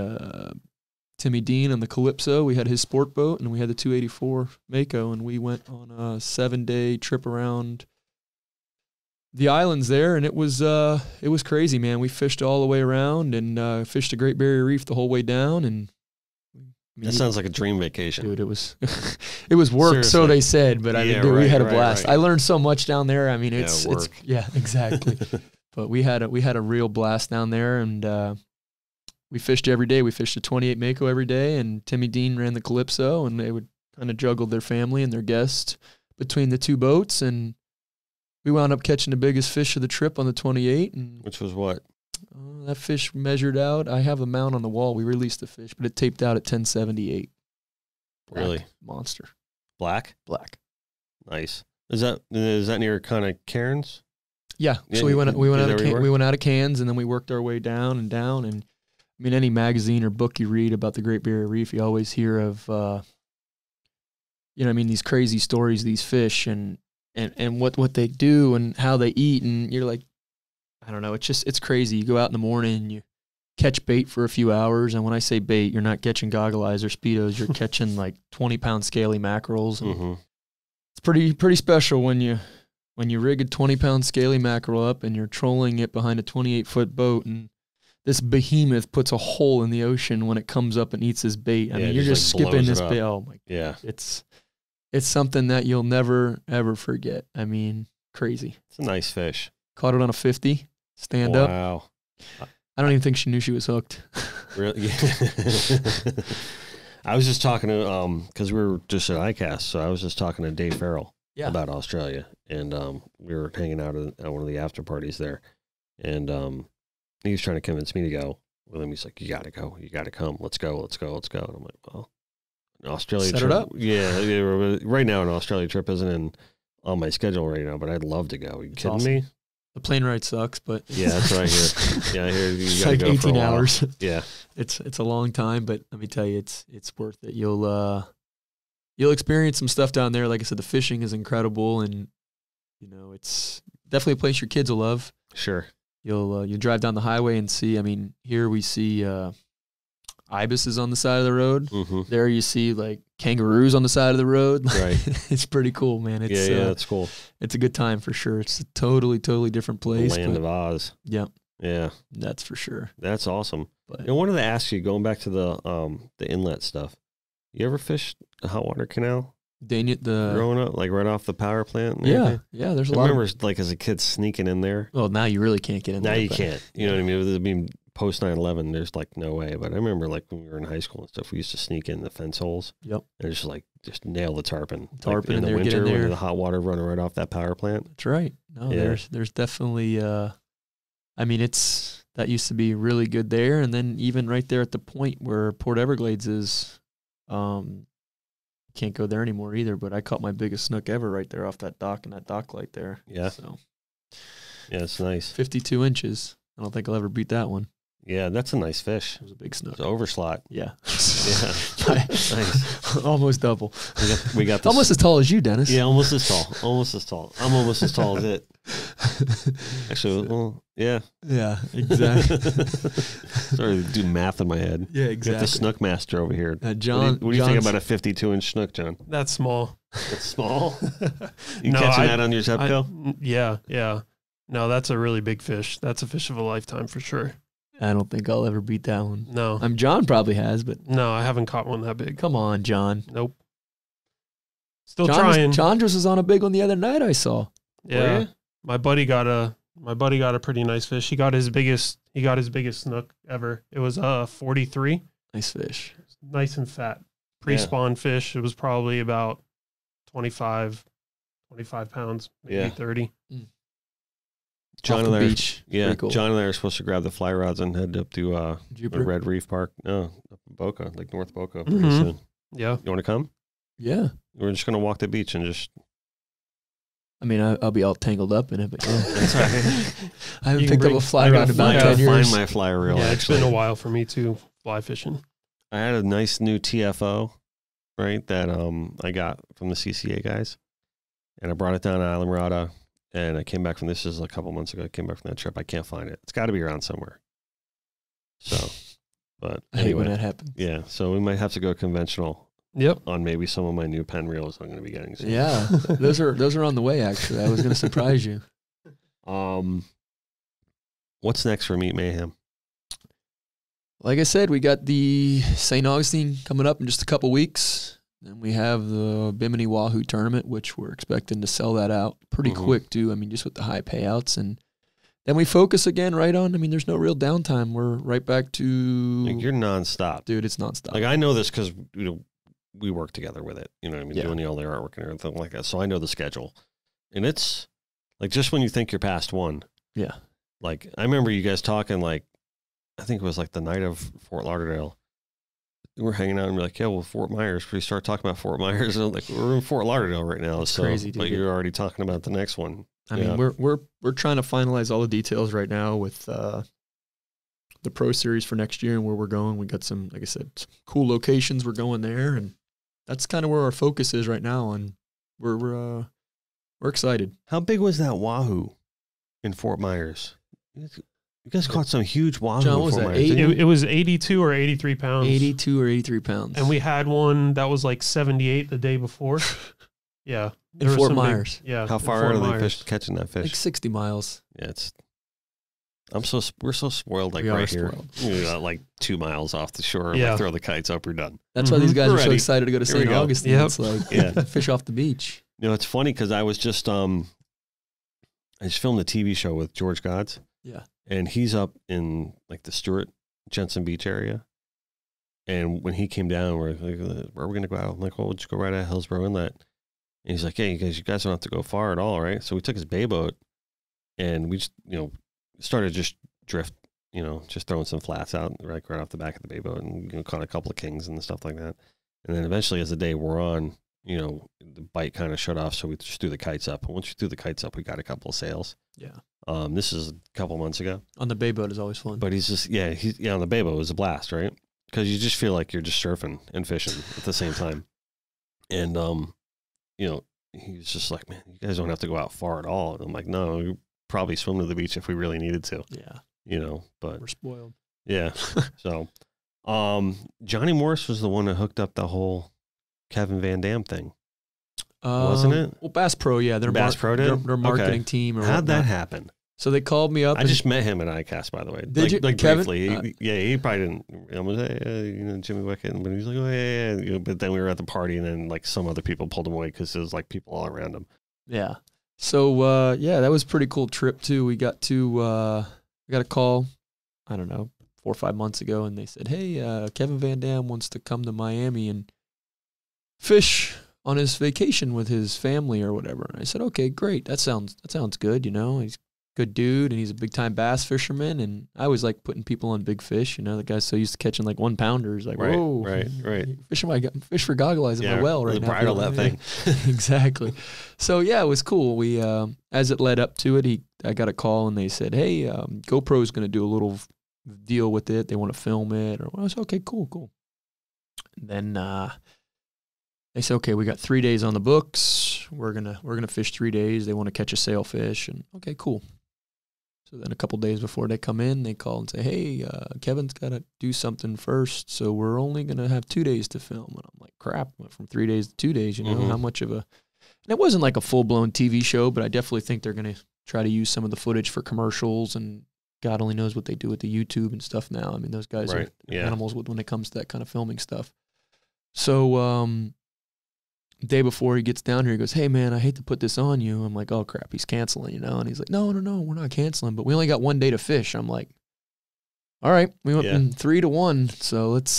S1: Timmy Dean on the Calypso. We had his sport boat, and we had the 284 Mako, and we went on a 7-day trip around the islands there, and it was crazy, man. We fished all the way around and fished the Great Barrier Reef the whole way down, and
S2: that sounds like a dream vacation,
S1: dude. It was it was work, seriously. So they said, but I mean, dude, we had a blast. Right. I learned so much down there. I mean, it's exactly. But we had a real blast down there, and we fished every day. We fished a 28 Mako every day, and Timmy Dean ran the Calypso, and they would kind of juggle their family and their guests between the two boats, and we wound up catching the biggest fish of the trip on the 28.
S2: Which was what?
S1: That fish measured out. I have a mount on the wall. We released the fish, but it taped out at 1078. Black
S2: really?
S1: Monster.
S2: Black?
S1: Black.
S2: Nice. Is that near kind of Cairns?
S1: Yeah. So we went out of Cairns, and then we worked our way down. And I mean, any magazine or book you read about the Great Barrier Reef, you always hear of, these crazy stories, these fish, and what they do and how they eat, and you're like, I don't know, it's crazy. You go out in the morning and you catch bait for a few hours, and when I say bait, you're not catching goggle eyes or Speedos, you're catching like 20-pound scaly mackerels. And it's pretty special when you rig a 20-pound scaly mackerel up and you're trolling it behind a 28-foot boat, and this behemoth puts a hole in the ocean when it comes up and eats this bait. I mean, you're just skipping this bait. Oh my God. It's something that you'll never, ever forget. I mean, crazy.
S2: It's a nice fish.
S1: Caught it on a 50, stand up.
S2: Wow.
S1: I don't even think she knew she was hooked.
S2: Really? I was just talking to, because we were just at ICAST, so I was just talking to D.Friel about Australia, and we were hanging out at one of the after parties there, and he was trying to convince me to go with him. He's like, "You got to go. You got to come. Let's go. Let's go. Let's go." And I'm like, "Well, an Australia
S1: set
S2: trip.
S1: It up.
S2: Yeah, right now an Australia trip isn't on my schedule right now, but I'd love to go. Are you kidding me?
S1: The plane ride sucks, but
S2: yeah, that's right here. Yeah, here you
S1: it's
S2: gotta
S1: like
S2: go
S1: 18
S2: for a while.
S1: hours.
S2: Yeah,
S1: it's a long time, but let me tell you, it's worth it. You'll experience some stuff down there. Like I said, the fishing is incredible, and it's definitely a place your kids will love.
S2: Sure.
S1: You drive down the highway and see. I mean, here we see ibises on the side of the road.
S2: Mm-hmm.
S1: There you see like kangaroos on the side of the road.
S2: Right.
S1: It's pretty cool, man. It's,
S2: yeah, that's cool.
S1: It's a good time for sure. It's a totally different place.
S2: The land of Oz.
S1: Yep.
S2: Yeah.
S1: That's for sure.
S2: That's awesome.
S1: But
S2: I wanted to ask you, going back to the inlet stuff, you ever fished a hot water canal growing up, like right off the power plant? And everything?
S1: Yeah. There's a
S2: I
S1: lot.
S2: remember like as a kid sneaking in there.
S1: Well, now you really can't get in
S2: Now
S1: there.
S2: you can't. You know what I mean? I mean, post 9/11, there's like no way. But I remember like when we were in high school and stuff, we used to sneak in the fence holes.
S1: Yep.
S2: And just nail the tarpon.
S1: Tarpon
S2: like in
S1: in
S2: the
S1: there, get in
S2: winter
S1: there.
S2: when the hot water running right off that power plant.
S1: That's right. No,
S2: Yeah.
S1: there's definitely. I mean, that used to be really good there, and then even right there at the point where Port Everglades is, can't go there anymore either. But I caught my biggest snook ever right there off that dock and that dock light there.
S2: Yeah.
S1: So
S2: Yeah, it's nice.
S1: 52 inches. I don't think I'll ever beat that one.
S2: Yeah, that's a nice fish.
S1: It was a big snook.
S2: It's an overslot.
S1: Yeah.
S2: Yeah. Nice.
S1: Almost double.
S2: We got this.
S1: Almost as tall as you, Dennis.
S2: Yeah, almost as tall. Almost as tall. I'm almost as tall as it. Actually, well, yeah.
S1: Yeah, exactly.
S2: Sorry to do math in my head.
S1: Yeah,
S2: Got the
S1: exactly.
S2: snook master over here.
S1: John,
S2: What do you think about a 52-inch snook, John?
S3: That's small.
S2: It's small. You
S3: No,
S2: catching
S3: I-
S2: that on your Zepco?
S3: Yeah. No, that's a really big fish. That's a fish of a lifetime for sure.
S1: I don't think I'll ever beat that one.
S3: No.
S1: John probably has, but
S3: No, I haven't caught one that big.
S1: come on, John.
S3: Nope. Still
S1: John
S3: trying.
S1: John just was on a big one the other night. I saw.
S3: Yeah.
S2: Were you?
S3: My buddy got a pretty nice fish. He got his biggest snook ever. It was 43.
S1: Nice fish.
S3: Nice and fat. Pre-spawn fish. It was probably about 25 pounds, maybe
S2: Yeah.
S3: 30.
S2: John
S1: Off
S2: and
S1: the
S2: I are-
S1: beach.
S2: Yeah,
S1: Pretty cool.
S2: John and I are supposed to grab the fly rods and head up to the
S1: Jupiter.
S2: Red Reef Park. No, up in Boca, like North Boca pretty
S3: Mhm.
S2: soon.
S3: Yeah.
S2: You want to come?
S1: Yeah.
S2: We're just going to walk the beach and just...
S1: I mean, I'll be all tangled up in it, but yeah.
S2: That's right.
S1: I haven't
S3: You can
S1: picked up
S3: bring-
S1: a fly
S3: I
S1: rod
S3: gotta
S1: in about
S3: find-
S1: 10 years.
S2: Find my fly reel,
S3: Yeah, it's
S2: actually.
S3: been a while for me too, fly fishing.
S2: I had a nice new TFO, right, that I got from the CCA guys. And I brought it down to Islamorada. And I came back from this is a couple months ago. I came back from that trip. I can't find it. It's got to be around somewhere. So, but
S1: I hate when
S2: anyway,
S1: that happens.
S2: yeah. So we might have to go conventional
S3: Yep.
S2: on maybe some of my new pen reels I'm going to be getting soon.
S1: Yeah, those are on the way. Actually, I was going to surprise you.
S2: What's next for Meet Mayhem?
S1: Like I said, we got the St. Augustine coming up in just a couple weeks. Then we have the Bimini Wahoo tournament, which we're expecting to sell that out pretty
S2: Mhm.
S1: quick too. I mean, just with the high payouts, and then we focus again right on. I mean, there's no real downtime. We're right back to
S2: Like you're nonstop.
S1: dude. It's nonstop.
S2: Like I know this because we work together with it. You know what I mean?
S1: Yeah.
S2: Doing all the artwork and everything like that. So I know the schedule, and it's like just when you think you're past one.
S1: Yeah.
S2: Like I remember you guys talking like, I think it was like the night of Fort Lauderdale. We're hanging out and we're like, yeah, well, Fort Myers. We start talking about Fort Myers, and I'm like, we're in Fort Lauderdale right now.
S1: That's
S2: so
S1: crazy, dude.
S2: But you're already talking about the next one.
S1: I
S2: Yeah.
S1: mean, we're trying to finalize all the details right now with the Pro Series for next year and where we're going. We got some, like I said, some cool locations. We're going there, and that's kind of where our focus is right now. And we're excited.
S2: How big was that wahoo in Fort Myers? You guys caught some huge wahoo
S1: John,
S2: in
S1: what was
S2: Fort
S1: that,
S2: Myers.
S1: 80?
S2: didn't you?
S3: It was 82 or 83 pounds.
S1: 82 or 83 pounds.
S3: And we had one that was like 78 the day before. Yeah.
S1: in
S3: was
S1: Fort
S3: some big-
S1: Myers,
S3: yeah.
S2: How
S3: in
S2: far
S3: Fort
S2: are they
S3: Myers.
S2: catching that fish?
S1: like 60 miles.
S2: Yeah, we're so spoiled, like
S1: We are
S2: right here.
S1: spoiled.
S2: We got like 2 miles off the shore.
S3: Yeah.
S2: Like, throw the kites up, we're done.
S1: That's why these guys
S2: We're
S1: are so
S2: ready.
S1: excited to go to
S2: Here we
S1: St.
S2: go.
S1: Augustine.
S3: Yep.
S1: It's like
S2: Yeah.
S1: fish off the beach.
S2: You know, it's funny because I was just I just filmed a TV show with George Gods.
S1: Yeah.
S2: And he's up in like the Stewart Jensen Beach area. And when he came down, we're like, where are we going to go out? I'm like, well, we'll just go right at Hillsborough Inlet. And he's like, hey, you guys don't have to go far at all, right? So we took his bay boat and we just, started just drift, just throwing some flats out right off the back of the bay boat and caught a couple of kings and stuff like that. And then eventually as the day wore on, the bite kind of shut off. So we just threw the kites up. And once we threw the kites up, we got a couple of sails.
S1: Yeah.
S2: This is a couple months ago.
S1: On the bay boat is always fun.
S2: But he's just, on the bay boat, it was a blast, right? Because you just feel like you're just surfing and fishing at the same time. And, he was just like, man, you guys don't have to go out far at all. And I'm like, no, we probably swim to the beach if we really needed to,
S1: Yeah.
S2: But
S1: We're spoiled.
S2: yeah. So, Johnny Morris was the one that hooked up the whole Kevin Van Dam thing, wasn't it?
S1: Well, Bass Pro, yeah.
S2: Bass Pro did?
S1: Their marketing team. Or
S2: How'd
S1: whatnot.
S2: that happen?
S1: So they called me up.
S2: I just met him at ICAST, by the way.
S1: Did you?
S2: Like
S1: Kevin?
S2: briefly. He probably didn't. I was, hey, Jimmy Wickett. But he was like, oh, yeah. But then we were at the party, and then like some other people pulled him away because there was like people all around him.
S1: Yeah. So, that was a pretty cool trip, too. We got a call, I don't know, 4 or 5 months ago, and they said, hey, Kevin Van Dam wants to come to Miami and fish on his vacation with his family or whatever. And I said, okay, great. That sounds good, He's a good dude, and he's a big-time bass fisherman, and I always like putting people on big fish. The guy's so used to catching like 1-pounders. Like,
S2: right,
S1: whoa.
S2: Right.
S1: Fish for goggle eyes in my well right now.
S2: Bridle that thing.
S1: Exactly. So, yeah, it was cool. We, as it led up to it, I got a call, and they said, hey, GoPro's going to do a little deal with it. They want to film it. Or I was okay, cool. And then they said, okay, we got 3 days on the books. We're gonna fish 3 days. They want to catch a sailfish, and okay, cool. So then a couple days before they come in, they call and say, hey, Kevin's got to do something first, so we're only going to have 2 days to film. And I'm like, crap, went from 3 days to 2 days, how much of a... And it wasn't like a full-blown TV show, but I definitely think they're going to try to use some of the footage for commercials, and God only knows what they do with the YouTube and stuff now. I mean, those guys are animals when it comes to that kind of filming stuff. So the day before he gets down here, he goes, hey, man, I hate to put this on you. I'm like, oh, crap, he's canceling, And he's like, no, we're not canceling, but we only got 1 day to fish. I'm like, all right, we went from 3-1, so let's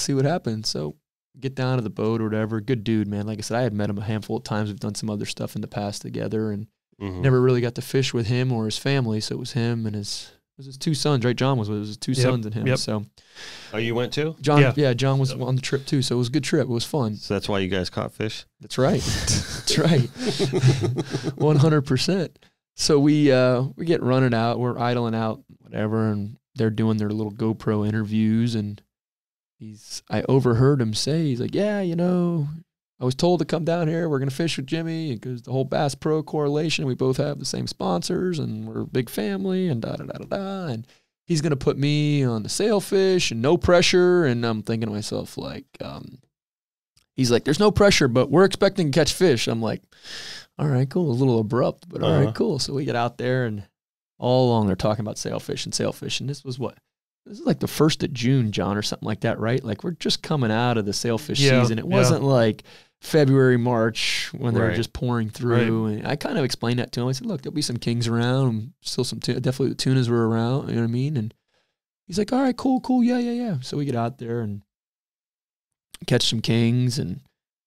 S1: see what happens. So get down to the boat or whatever. Good dude, man. Like I said, I had met him a handful of times. We've done some other stuff in the past together, and never really got to fish with him or his family, so it was him and his 2 sons, right? John was with his 2 sons and him.
S2: Yep.
S1: So,
S2: oh, you went too?
S1: John, John was on the trip too. So it was a good trip. It was fun.
S2: So that's why you guys caught fish?
S1: That's right. That's right. 100%. So we get running out. We're idling out, whatever, and they're doing their little GoPro interviews. And I overheard him say, he's like, yeah, I was told to come down here. We're going to fish with Jimmy because the whole Bass Pro correlation, we both have the same sponsors and we're a big family and da-da-da-da-da. And he's going to put me on the sailfish and no pressure. And I'm thinking to myself, like, he's like, there's no pressure, but we're expecting to catch fish. I'm like, all right, cool. A little abrupt, but all right, cool. So we get out there, and all along they're talking about sailfish. And this was what? This is like the 1st of June, John, or something like that, right? Like, we're just coming out of the sailfish season. It wasn't like February, March when they were just pouring through. Right. And I kind of explained that to him. I said, look, there'll be some kings around, still some, definitely the tunas were around, you know what I mean? And he's like, all right, cool, yeah. So we get out there and catch some kings and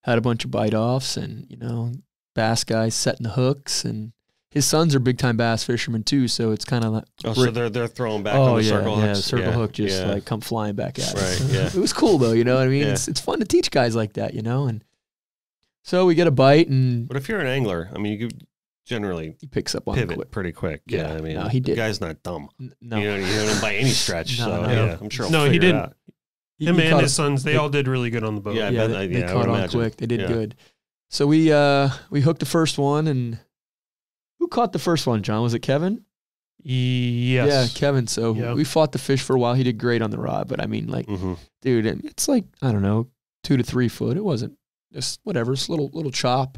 S1: had a bunch of bite-offs and, bass guys setting the hooks, and his sons are big-time bass fishermen too, so it's kind of like...
S2: Oh, so they're throwing back on the circle hooks?
S1: Yeah, circle hook just like come flying back at us.
S2: Right, yeah.
S1: It was cool though, you know what I mean? Yeah. It's fun to teach guys like that, and so we get a bite, and...
S2: But if you're an angler, I mean, you could generally...
S1: He picks up on
S2: pivot pretty quick. Yeah, I mean,
S1: he did.
S2: The guy's not dumb.
S1: No.
S2: You know, by any stretch, I'm sure he'll
S3: he
S2: figure it
S3: didn't.
S2: out.
S3: Him and his sons, they all did really good on the boat.
S2: Yeah,
S1: they caught on quick. They did good. So we hooked the first one, and who caught the first one, John? Was it Kevin?
S3: Yes.
S1: Yeah, Kevin. So we fought the fish for a while. He did great on the rod, but I mean, like, dude, it's like, I don't know, 2 to 3 foot. It wasn't just whatever, it's a little chop.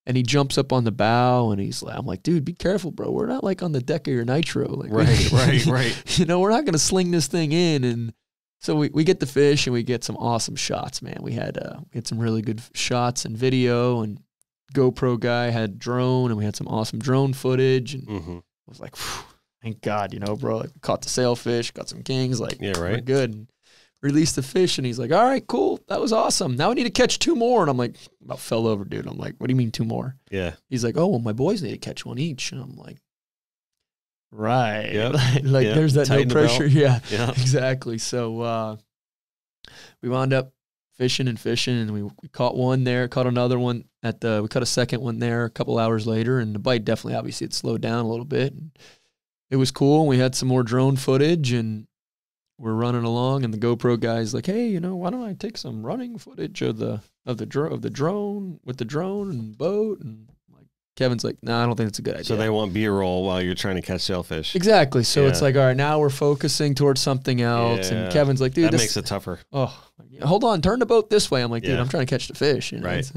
S1: And he jumps up on the bow, and he's like, I'm like, dude, be careful, bro. We're not like on the deck of your nitro. Like,
S2: right.
S1: We're not going to sling this thing in. And so we get the fish, and we get some awesome shots, man. We had some really good shots and video, and GoPro guy had drone, and we had some awesome drone footage. And I was like, thank God, bro. Like, caught the sailfish, got some kings. Like, we're good. And released the fish, and he's like, all right, cool. That was awesome. Now we need to catch 2 more. And I'm like, about fell over, dude. I'm like, what do you mean 2 more?
S2: Yeah.
S1: He's like, oh, well, my boys need to catch 1 each. And I'm like, right.
S2: Yep.
S1: There's that
S2: Tighten
S1: no pressure. Yeah,
S2: Yep.
S1: exactly. So we wound up fishing, and we caught one there, caught another one we caught a second one there a couple hours later, and the bite definitely, obviously, it slowed down a little bit. And it was cool. We had some more drone footage, and we're running along, and the GoPro guy's like, hey, why don't I take some running footage of the drone with the drone and boat? And like, Kevin's like, no, I don't think it's a good idea.
S2: So they want B-roll while you're trying to catch sailfish.
S1: Exactly. So it's like, all right, now we're focusing towards something else. And Kevin's like, dude,
S2: that makes it tougher.
S1: Oh, hold on, turn the boat this way. I'm like, dude,
S2: Yeah.
S1: I'm trying to catch the fish. You know?
S2: Right.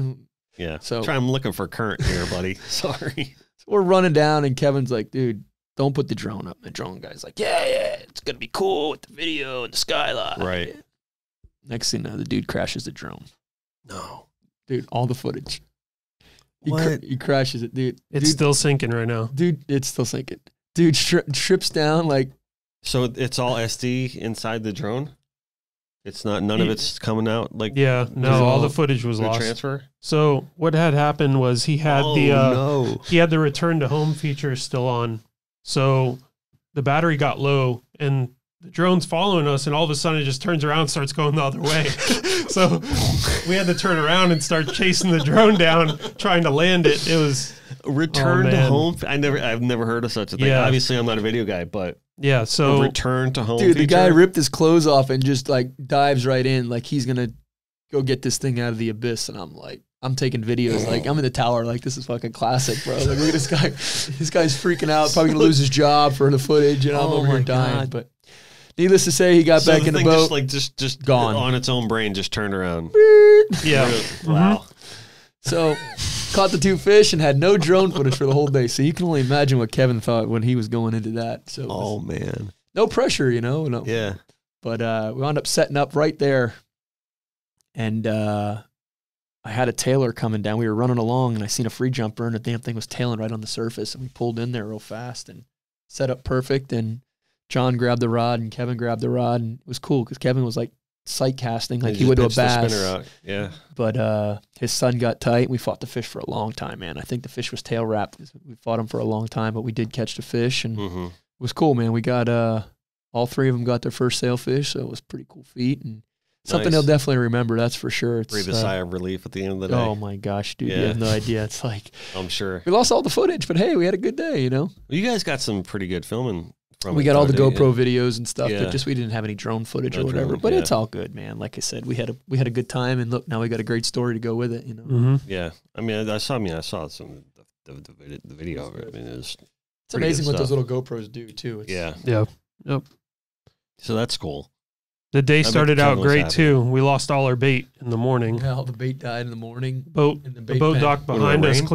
S2: Yeah.
S1: So
S2: I'm looking for current here, buddy. Sorry.
S1: So we're running down, and Kevin's like, dude, don't put the drone up. And the drone guy's like, yeah, it's going to be cool with the video and the skyline.
S2: Right.
S1: Next thing you know, the dude crashes the drone.
S2: No.
S1: Dude, all the footage.
S2: What?
S1: He crashes it, dude.
S3: It's still sinking right now.
S1: Dude, it's still sinking. Dude trips down like.
S2: So it's all SD inside the drone? It's not, none of it's coming out like.
S3: Yeah, no, all the footage was
S2: the
S3: lost.
S2: transfer?
S3: So what had happened was he had
S2: no.
S3: he had the return to home feature still on. So the battery got low and the drone's following us, and all of a sudden it just turns around and starts going the other way. So we had to turn around and start chasing the drone down, trying to land it. It was
S2: Return to home. I've never heard of such a thing.
S3: Yeah.
S2: Obviously, I'm not a video guy, but
S3: yeah. So
S2: return to home.
S1: Dude, the
S2: feature?
S1: guy ripped his clothes off and just like dives right in, like he's gonna go get this thing out of the abyss. And I'm like, I'm taking videos, like I'm in the tower, like this is fucking classic, bro. Like look at this guy. This guy's freaking out, probably gonna lose his job for the footage, and I'm over here dying.
S2: God.
S1: But needless to say, he got back in the
S2: thing
S1: boat.
S2: Just
S1: Gone.
S2: on its own brain, just turned around.
S3: yeah.
S2: Really? Wow.
S1: So caught the 2 fish and had no drone footage for the whole day. So you can only imagine what Kevin thought when he was going into that. So it was
S2: Man.
S1: no pressure, you know. No.
S2: Yeah.
S1: But we wound up setting up right there, and I had a tailer coming down. We were running along, and I seen a free jumper, and the damn thing was tailing right on the surface. And we pulled in there real fast and set up perfect. And John grabbed the rod, and Kevin grabbed the rod, and it was cool because Kevin was like sight casting, like he would to a
S2: pitched the
S1: bass.
S2: spinner out. Yeah.
S1: But his son got tight. We fought the fish for a long time, man. I think the fish was tail wrapped. We fought him for a long time, but we did catch the fish, and it was cool, man. We got all 3 of them got their first sailfish, so it was a pretty cool feat, and something
S2: Nice.
S1: they'll definitely remember. That's for sure. It's
S2: Breathe a sigh of relief at the end of the day.
S1: oh my gosh, dude, you
S2: Yeah.
S1: have no idea. It's like
S2: I'm sure.
S1: we lost all the footage, but hey, we had a good day, you know.
S2: Well, you guys got some pretty good filming from
S1: We
S2: it,
S1: got all the
S2: though, didn't
S1: GoPro videos and stuff,
S2: Yeah.
S1: but just we didn't have any drone footage
S2: No
S1: or whatever.
S2: drone,
S1: But
S2: yeah.
S1: it's all good, man. Like I said, we had a good time, and look, now we got a great story to go with it, you know.
S3: Mm-hmm.
S2: you? Yeah. I mean, I saw some the video of it. I mean, it was
S1: It's
S2: pretty
S1: amazing
S2: good
S1: what those
S2: stuff.
S1: little GoPros do too. It's,
S2: Yeah.
S3: Yeah. Yep.
S2: So that's cool.
S3: The day
S2: bet
S3: started
S2: Kevin
S3: out
S2: was
S3: great
S2: happy.
S3: too. We lost all our bait in the morning.
S1: Yeah, all the bait died in the morning.
S3: Boat
S1: In the
S3: the
S1: bait
S3: boat
S1: pen.
S3: dock
S2: When it
S3: behind us
S2: rained?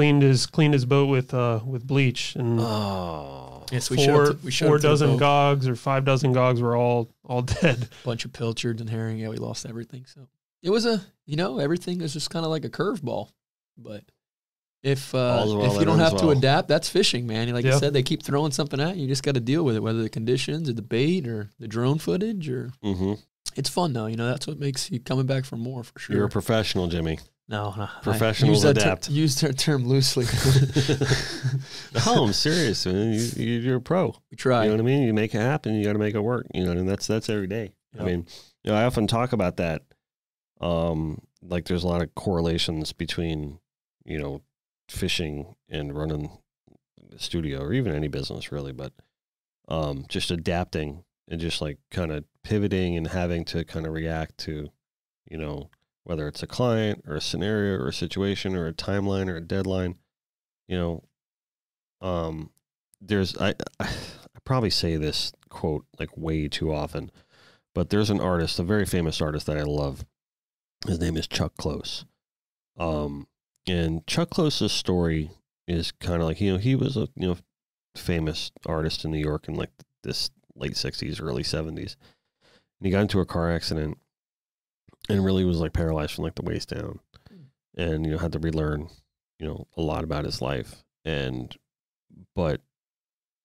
S3: cleaned his boat with bleach, and
S2: Oh.
S1: Yes, we
S3: four
S1: showed
S3: dozen gogs or 5 dozen gogs were all dead.
S1: bunch of pilchards and herring. Yeah, we lost everything. So it was everything is just kind of like a curveball. But if
S2: All's well
S1: if
S2: that
S1: you don't
S2: ends
S1: have to
S2: well.
S1: adapt, that's fishing, man. Like
S3: Yeah.
S1: you said, they keep throwing something at you. You just got to deal with it, whether the conditions or the bait or the drone footage or.
S2: Mm-hmm.
S1: It's fun though, you know. That's what makes you coming back for more, for sure.
S2: You're a professional, Jimmy.
S1: No,
S2: Professionals
S1: I use that
S2: adapt.
S1: use that term loosely.
S2: No, I'm serious, man. You're a pro.
S1: We try.
S2: You know what I mean? You make it happen. You got to make it work. You know, and that's every day.
S1: Yep.
S2: I mean, I often talk about that. Like there's a lot of correlations between, fishing and running the studio or even any business really, but just adapting and just like kind of pivoting and having to kind of react to, whether it's a client or a scenario or a situation or a timeline or a deadline, I probably say this quote like way too often, but there's an artist, a very famous artist that I love. His name is Chuck Close. And Chuck Close's story is kind of like, he was a, famous artist in New York in like this late 60s, early 70s. And he got into a car accident and really was like paralyzed from like the waist down and, had to relearn, a lot about his life. But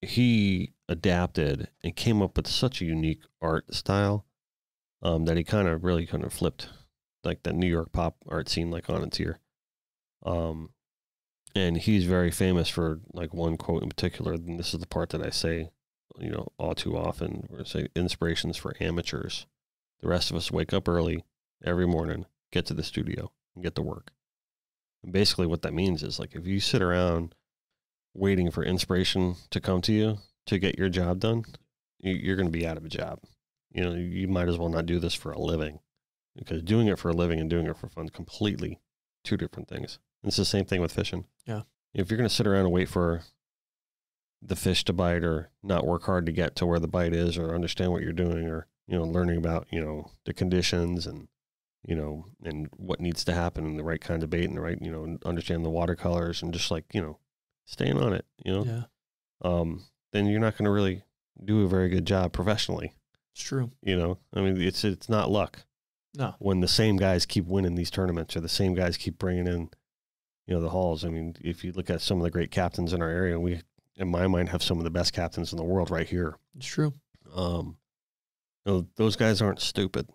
S2: he adapted and came up with such a unique art style that he kind of really flipped like the New York pop art scene like on its ear. And he's very famous for like one quote in particular, and this is the part that I say, all too often, where I say inspirations for amateurs. The rest of us wake up early every morning, get to the studio, and get to work. And basically what that means is like if you sit around waiting for inspiration to come to you to get your job done, you're going to be out of a job. You might as well not do this for a living, because doing it for a living and doing it for fun, completely two different things. And it's the same thing with fishing.
S1: Yeah.
S2: If you're going to sit around and wait for the fish to bite or not work hard to get to where the bite is or understand what you're doing or, learning about, the conditions and you know, and what needs to happen and the right kind of bait and the right, you know, understand the watercolors and just like, you know, staying on it, you know, then you're not going to really do a very good job professionally.
S1: It's true.
S2: You know, I mean, it's not luck.
S1: No.
S2: When the same guys keep winning these tournaments or the same guys keep bringing in, you know, the hauls. I mean, if you look at some of the great captains in our area, we, in my mind, have some of the best captains in the world right here.
S1: It's true.
S2: You know, those guys aren't stupid.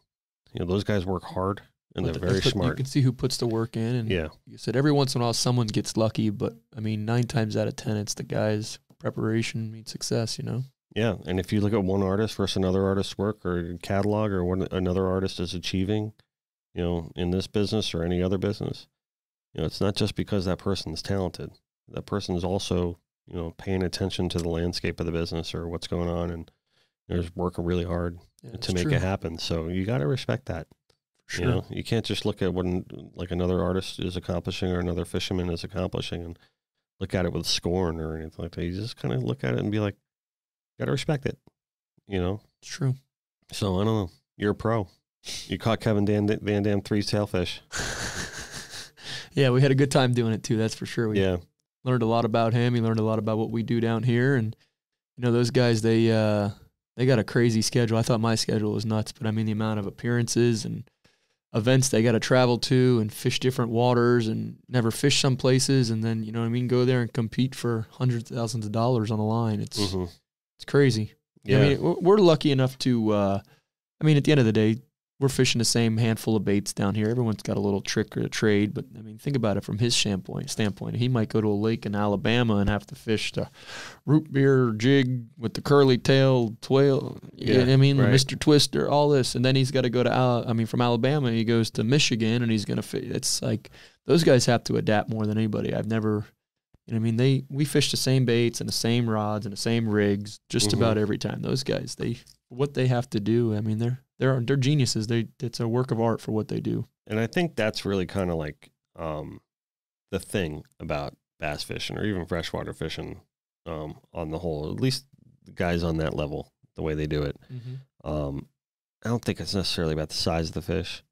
S2: You know, those guys work hard and they're very smart.
S1: You can see who puts the work in. And
S2: yeah.
S1: Like you said, every once in a while someone gets lucky, but I mean, 9 times out of 10, it's the guys' preparation means success, you know?
S2: Yeah. And if you look at one artist versus another artist's work or catalog or what another artist is achieving, you know, in this business or any other business, you know, it's not just because that person is talented. That person is also, you know, paying attention to the landscape of the business or what's going on, and there's working really hard to make it happen. So you got to respect that.
S1: Sure.
S2: You know, you can't just look at what like another artist is accomplishing or another fisherman is accomplishing and look at it with scorn or anything like that. You just kind of look at it and be like, got to respect it. You know,
S1: it's true.
S2: So I don't know. You're a pro. You caught Kevin Van Dam 3's tailfish.
S1: Yeah, we had a good time doing it too. That's for sure. We learned a lot about him. He learned a lot about what we do down here, and you know, those guys, they got a crazy schedule. I thought my schedule was nuts, but I mean the amount of appearances and events they got to travel to and fish different waters and never fish some places, and then, you know what I mean, go there and compete for hundreds of thousands of dollars on the line. It's it's crazy.
S2: Yeah.
S1: I mean, we're lucky enough to. I mean, at the end of the day, we're fishing the same handful of baits down here. Everyone's got a little trick or a trade, but I mean, think about it from his standpoint. He might go to a lake in Alabama and have to fish the root beer jig with the curly tail twale.
S2: Yeah,
S1: I mean,
S2: right.
S1: Mr. Twister, all this, and then he's got to go to from Alabama, he goes to Michigan, and he's gonna fish. It's like those guys have to adapt more than anybody. I've never. You know what I mean? We fish the same baits and the same rods and the same rigs just about every time. Those guys, what they have to do. I mean, they're geniuses. It's a work of art for what they do.
S2: And I think that's really kind of like the thing about bass fishing or even freshwater fishing on the whole. At least the guys on that level, the way they do it. I don't think it's necessarily about the size of the fish,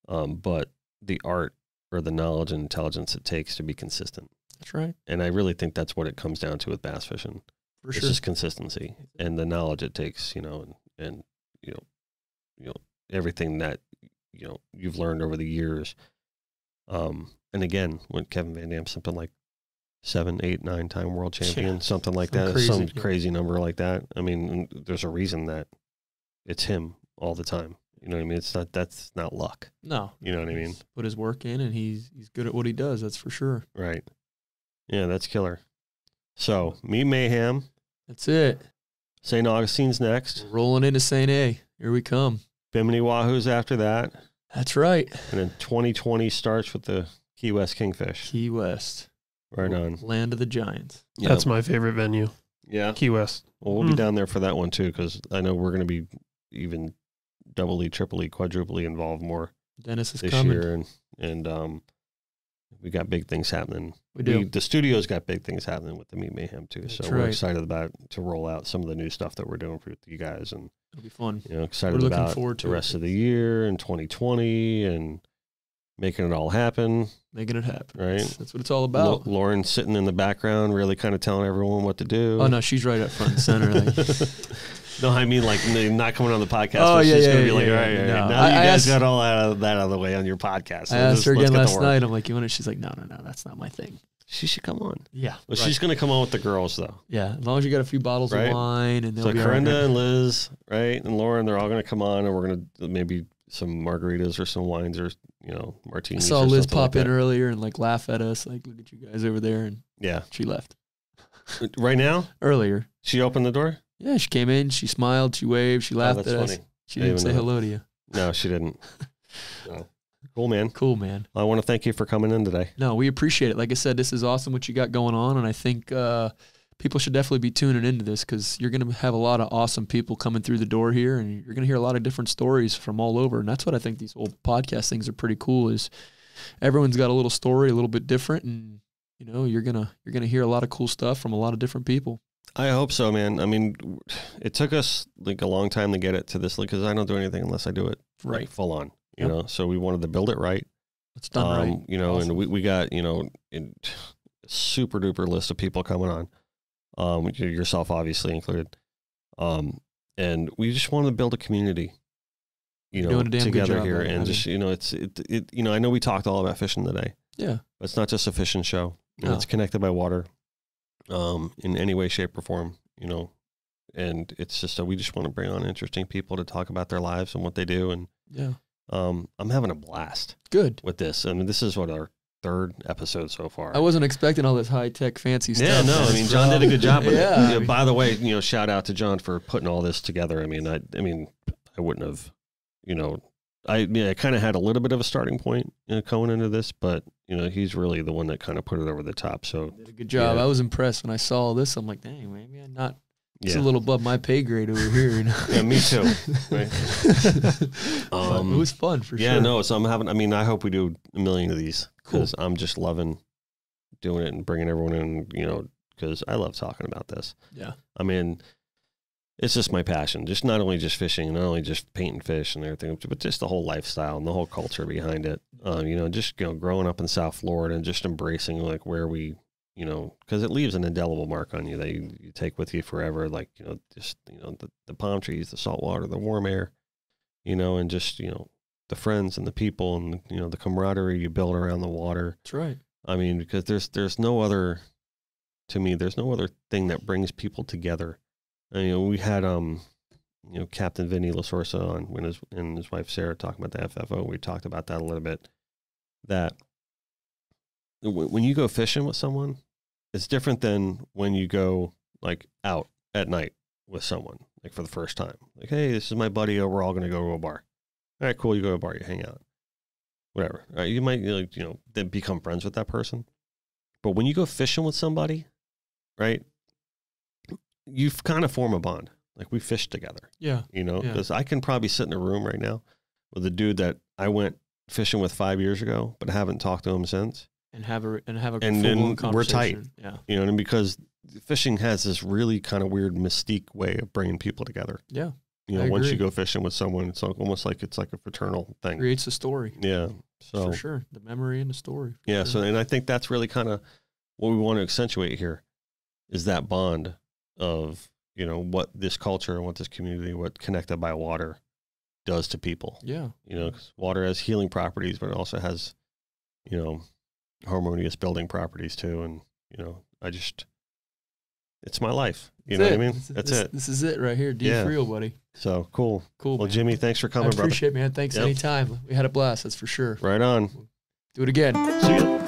S2: but the art or the knowledge and intelligence it takes to be consistent.
S1: That's right.
S2: And I really think that's what it comes down to with bass fishing.
S1: For
S2: it's
S1: sure.
S2: just consistency and the knowledge it takes, you know, and you know, everything that, you know, you've learned over the years. And again, when Kevin Van Dam, something like 7, 8, 9 time world champion, something like that, some crazy number like that. I mean, there's a reason that it's him all the time. You know what I mean? That's not luck.
S1: No.
S2: You know what I mean?
S1: Put his work in, and he's good at what he does. That's for sure.
S2: Right. Yeah, that's killer. So, meet Mayhem.
S1: That's it.
S2: St. Augustine's next.
S1: We're rolling into St. A. Here we come.
S2: Bimini Wahoo's after that.
S1: That's right.
S2: And then 2020 starts with the Key West Kingfish.
S1: Key West.
S2: Right on.
S1: Land of the Giants.
S2: Yeah.
S3: That's my favorite venue.
S2: Yeah.
S3: Key West.
S2: Well, we'll be down there for that one too, because I know we're going to be even doubly, triply, quadruply involved more
S1: Dennis is
S2: this
S1: coming.
S2: year. And we got big things happening.
S1: We do.
S2: The studio's got big things happening with the Meet Mayhem too.
S1: That's
S2: so
S1: right.
S2: we're excited about to roll out some of the new stuff that we're doing for you guys, and
S1: it'll be fun.
S2: You know, excited
S1: We're looking
S2: about
S1: forward to
S2: the
S1: it.
S2: rest of the year and 2020 and making it all happen.
S1: Making it happen.
S2: Right.
S1: That's what it's all about.
S2: Lauren sitting in the background, really kind of telling everyone what to do.
S1: Oh no, she's right up front and center.
S2: No, I mean like not coming on the podcast.
S1: Oh,
S2: but
S1: yeah,
S2: she's
S1: yeah,
S2: gonna be
S1: yeah,
S2: like,
S1: yeah,
S2: all right,
S1: yeah.
S2: all
S1: No,
S2: right. Now
S1: I
S2: you guys
S1: asked-
S2: got all that out of the way on your podcast. So
S1: I asked her
S2: let's
S1: again
S2: get to
S1: last
S2: work.
S1: night. I'm like, you want it? She's like, no, that's not my thing.
S2: She should come on.
S1: Yeah.
S2: Well, she's gonna come on with the girls though.
S1: Yeah, as long as you got a few bottles
S2: Right.
S1: of wine and they'll
S2: So
S1: be all right.
S2: Corinda and Liz, right, and Lauren, they're all gonna come on, and we're gonna maybe some margaritas or some wines or
S1: I
S2: martinis.
S1: saw
S2: or
S1: Liz
S2: something
S1: pop
S2: like
S1: in
S2: that.
S1: earlier and like laugh at us, like, look at you guys over there, and
S2: Yeah.
S1: she left
S2: Right now,
S1: earlier.
S2: she opened the door.
S1: Yeah, she came in, she smiled, she waved, she laughed
S2: that's
S1: at us.
S2: funny.
S1: She
S2: I
S1: didn't
S2: didn't
S1: say
S2: know.
S1: hello to you.
S2: No, she didn't. No. Cool, man.
S1: Cool, man.
S2: I want to thank you for coming in today.
S1: No, we appreciate it. Like I said, this is awesome what you got going on, and I think people should definitely be tuning into this because you're going to have a lot of awesome people coming through the door here, and you're going to hear a lot of different stories from all over. And that's what I think these whole podcast things are pretty cool. Is everyone's got a little story, a little bit different, and you know you're gonna hear a lot of cool stuff from a lot of different people.
S2: I hope so, man. I mean, it took us like a long time to get it to this because I don't do anything unless I do it
S1: Right.
S2: like, full on. you know, so we wanted to build it right.
S1: It's done right.
S2: You know,
S1: Awesome.
S2: and we got, you know, a super duper list of people coming on, yourself obviously included. And we just wanted to build a community, you know, together here. And just, you know, you know, I know we talked all about fishing today.
S1: Yeah.
S2: But it's not just a fishing show. No. It's connected by water, in any way, shape, or form, you know. And it's just, we just want to bring on interesting people to talk about their lives and what they do. And
S1: yeah,
S2: I'm having a blast.
S1: Good
S2: with this. I mean, this is what our 3rd episode so far.
S1: I wasn't expecting all this high tech fancy stuff.
S2: Yeah, no, I mean, John did a good job with it.
S1: Yeah.
S2: You know, by the way, you know, shout out to John for putting all this together. I mean, I wouldn't have, you know, I kind of had a little bit of a starting point, you know, going into this, but you know, he's really the one that kind of put it over the top. So
S1: did a good job. Yeah. I was impressed when I saw this. I'm like, dang, maybe I'm not. It's a little above my pay grade over here. You know?
S2: Yeah, me too. Right?
S1: It was fun for sure.
S2: Yeah, no. So I mean, I hope we do a million of these because I'm just loving doing it and bringing everyone in. You know, because I love talking about this.
S1: Yeah.
S2: I mean, it's just my passion. Just not only just fishing, not only just painting fish and everything, but just the whole lifestyle and the whole culture behind it. You know, just growing up in South Florida and just embracing like where we. You know, because it leaves an indelible mark on you that you take with you forever. Like, you know, just, you know, the palm trees, the salt water, the warm air, you know, and just, you know, the friends and the people and, you know, the camaraderie you build around the water.
S1: That's right.
S2: I mean, because there's no other, to me, there's no other thing that brings people together. And, you know, we had, you know, Captain Vinny LaSorsa on when his wife Sarah talking about the FFO. We talked about that a little bit, that when you go fishing with someone, it's different than when you go like out at night with someone, like for the first time. Like, hey, this is my buddy. We're all going to go to a bar. All right, cool. You go to a bar, you hang out, whatever. All right, you might, you know, then become friends with that person. But when you go fishing with somebody, right, you kind of form a bond. Like we fished together.
S1: Yeah.
S2: You know, because I can probably sit in a room right now with a dude that I went fishing with 5 years ago, but I haven't talked to him since.
S1: And have a
S2: and then we're tight.
S1: Yeah.
S2: You know what I mean? Because fishing has this really kind of weird mystique way of bringing people together.
S1: Yeah.
S2: You know, once you go fishing with someone, it's almost like it's like a fraternal thing.
S1: Creates a story.
S2: Yeah. So
S1: for sure. The memory and the story.
S2: Yeah.
S1: Sure.
S2: So, and I think that's really kind of what we want to accentuate here is that bond of, you know, what this culture and what this community, what Connected by Water does to people.
S1: Yeah.
S2: You know, 'cause water has healing properties, but it also has, you know, harmonious building properties too. And, you know, it's my life. You know what I mean? That's it.
S1: This is it right here. D.Friel, buddy.
S2: So cool.
S1: Cool.
S2: Well,
S1: man.
S2: Jimmy, thanks for coming,
S1: I appreciate it, man. Thanks anytime. We had a blast. That's for sure.
S2: Right on.
S1: Do it again.
S2: See ya.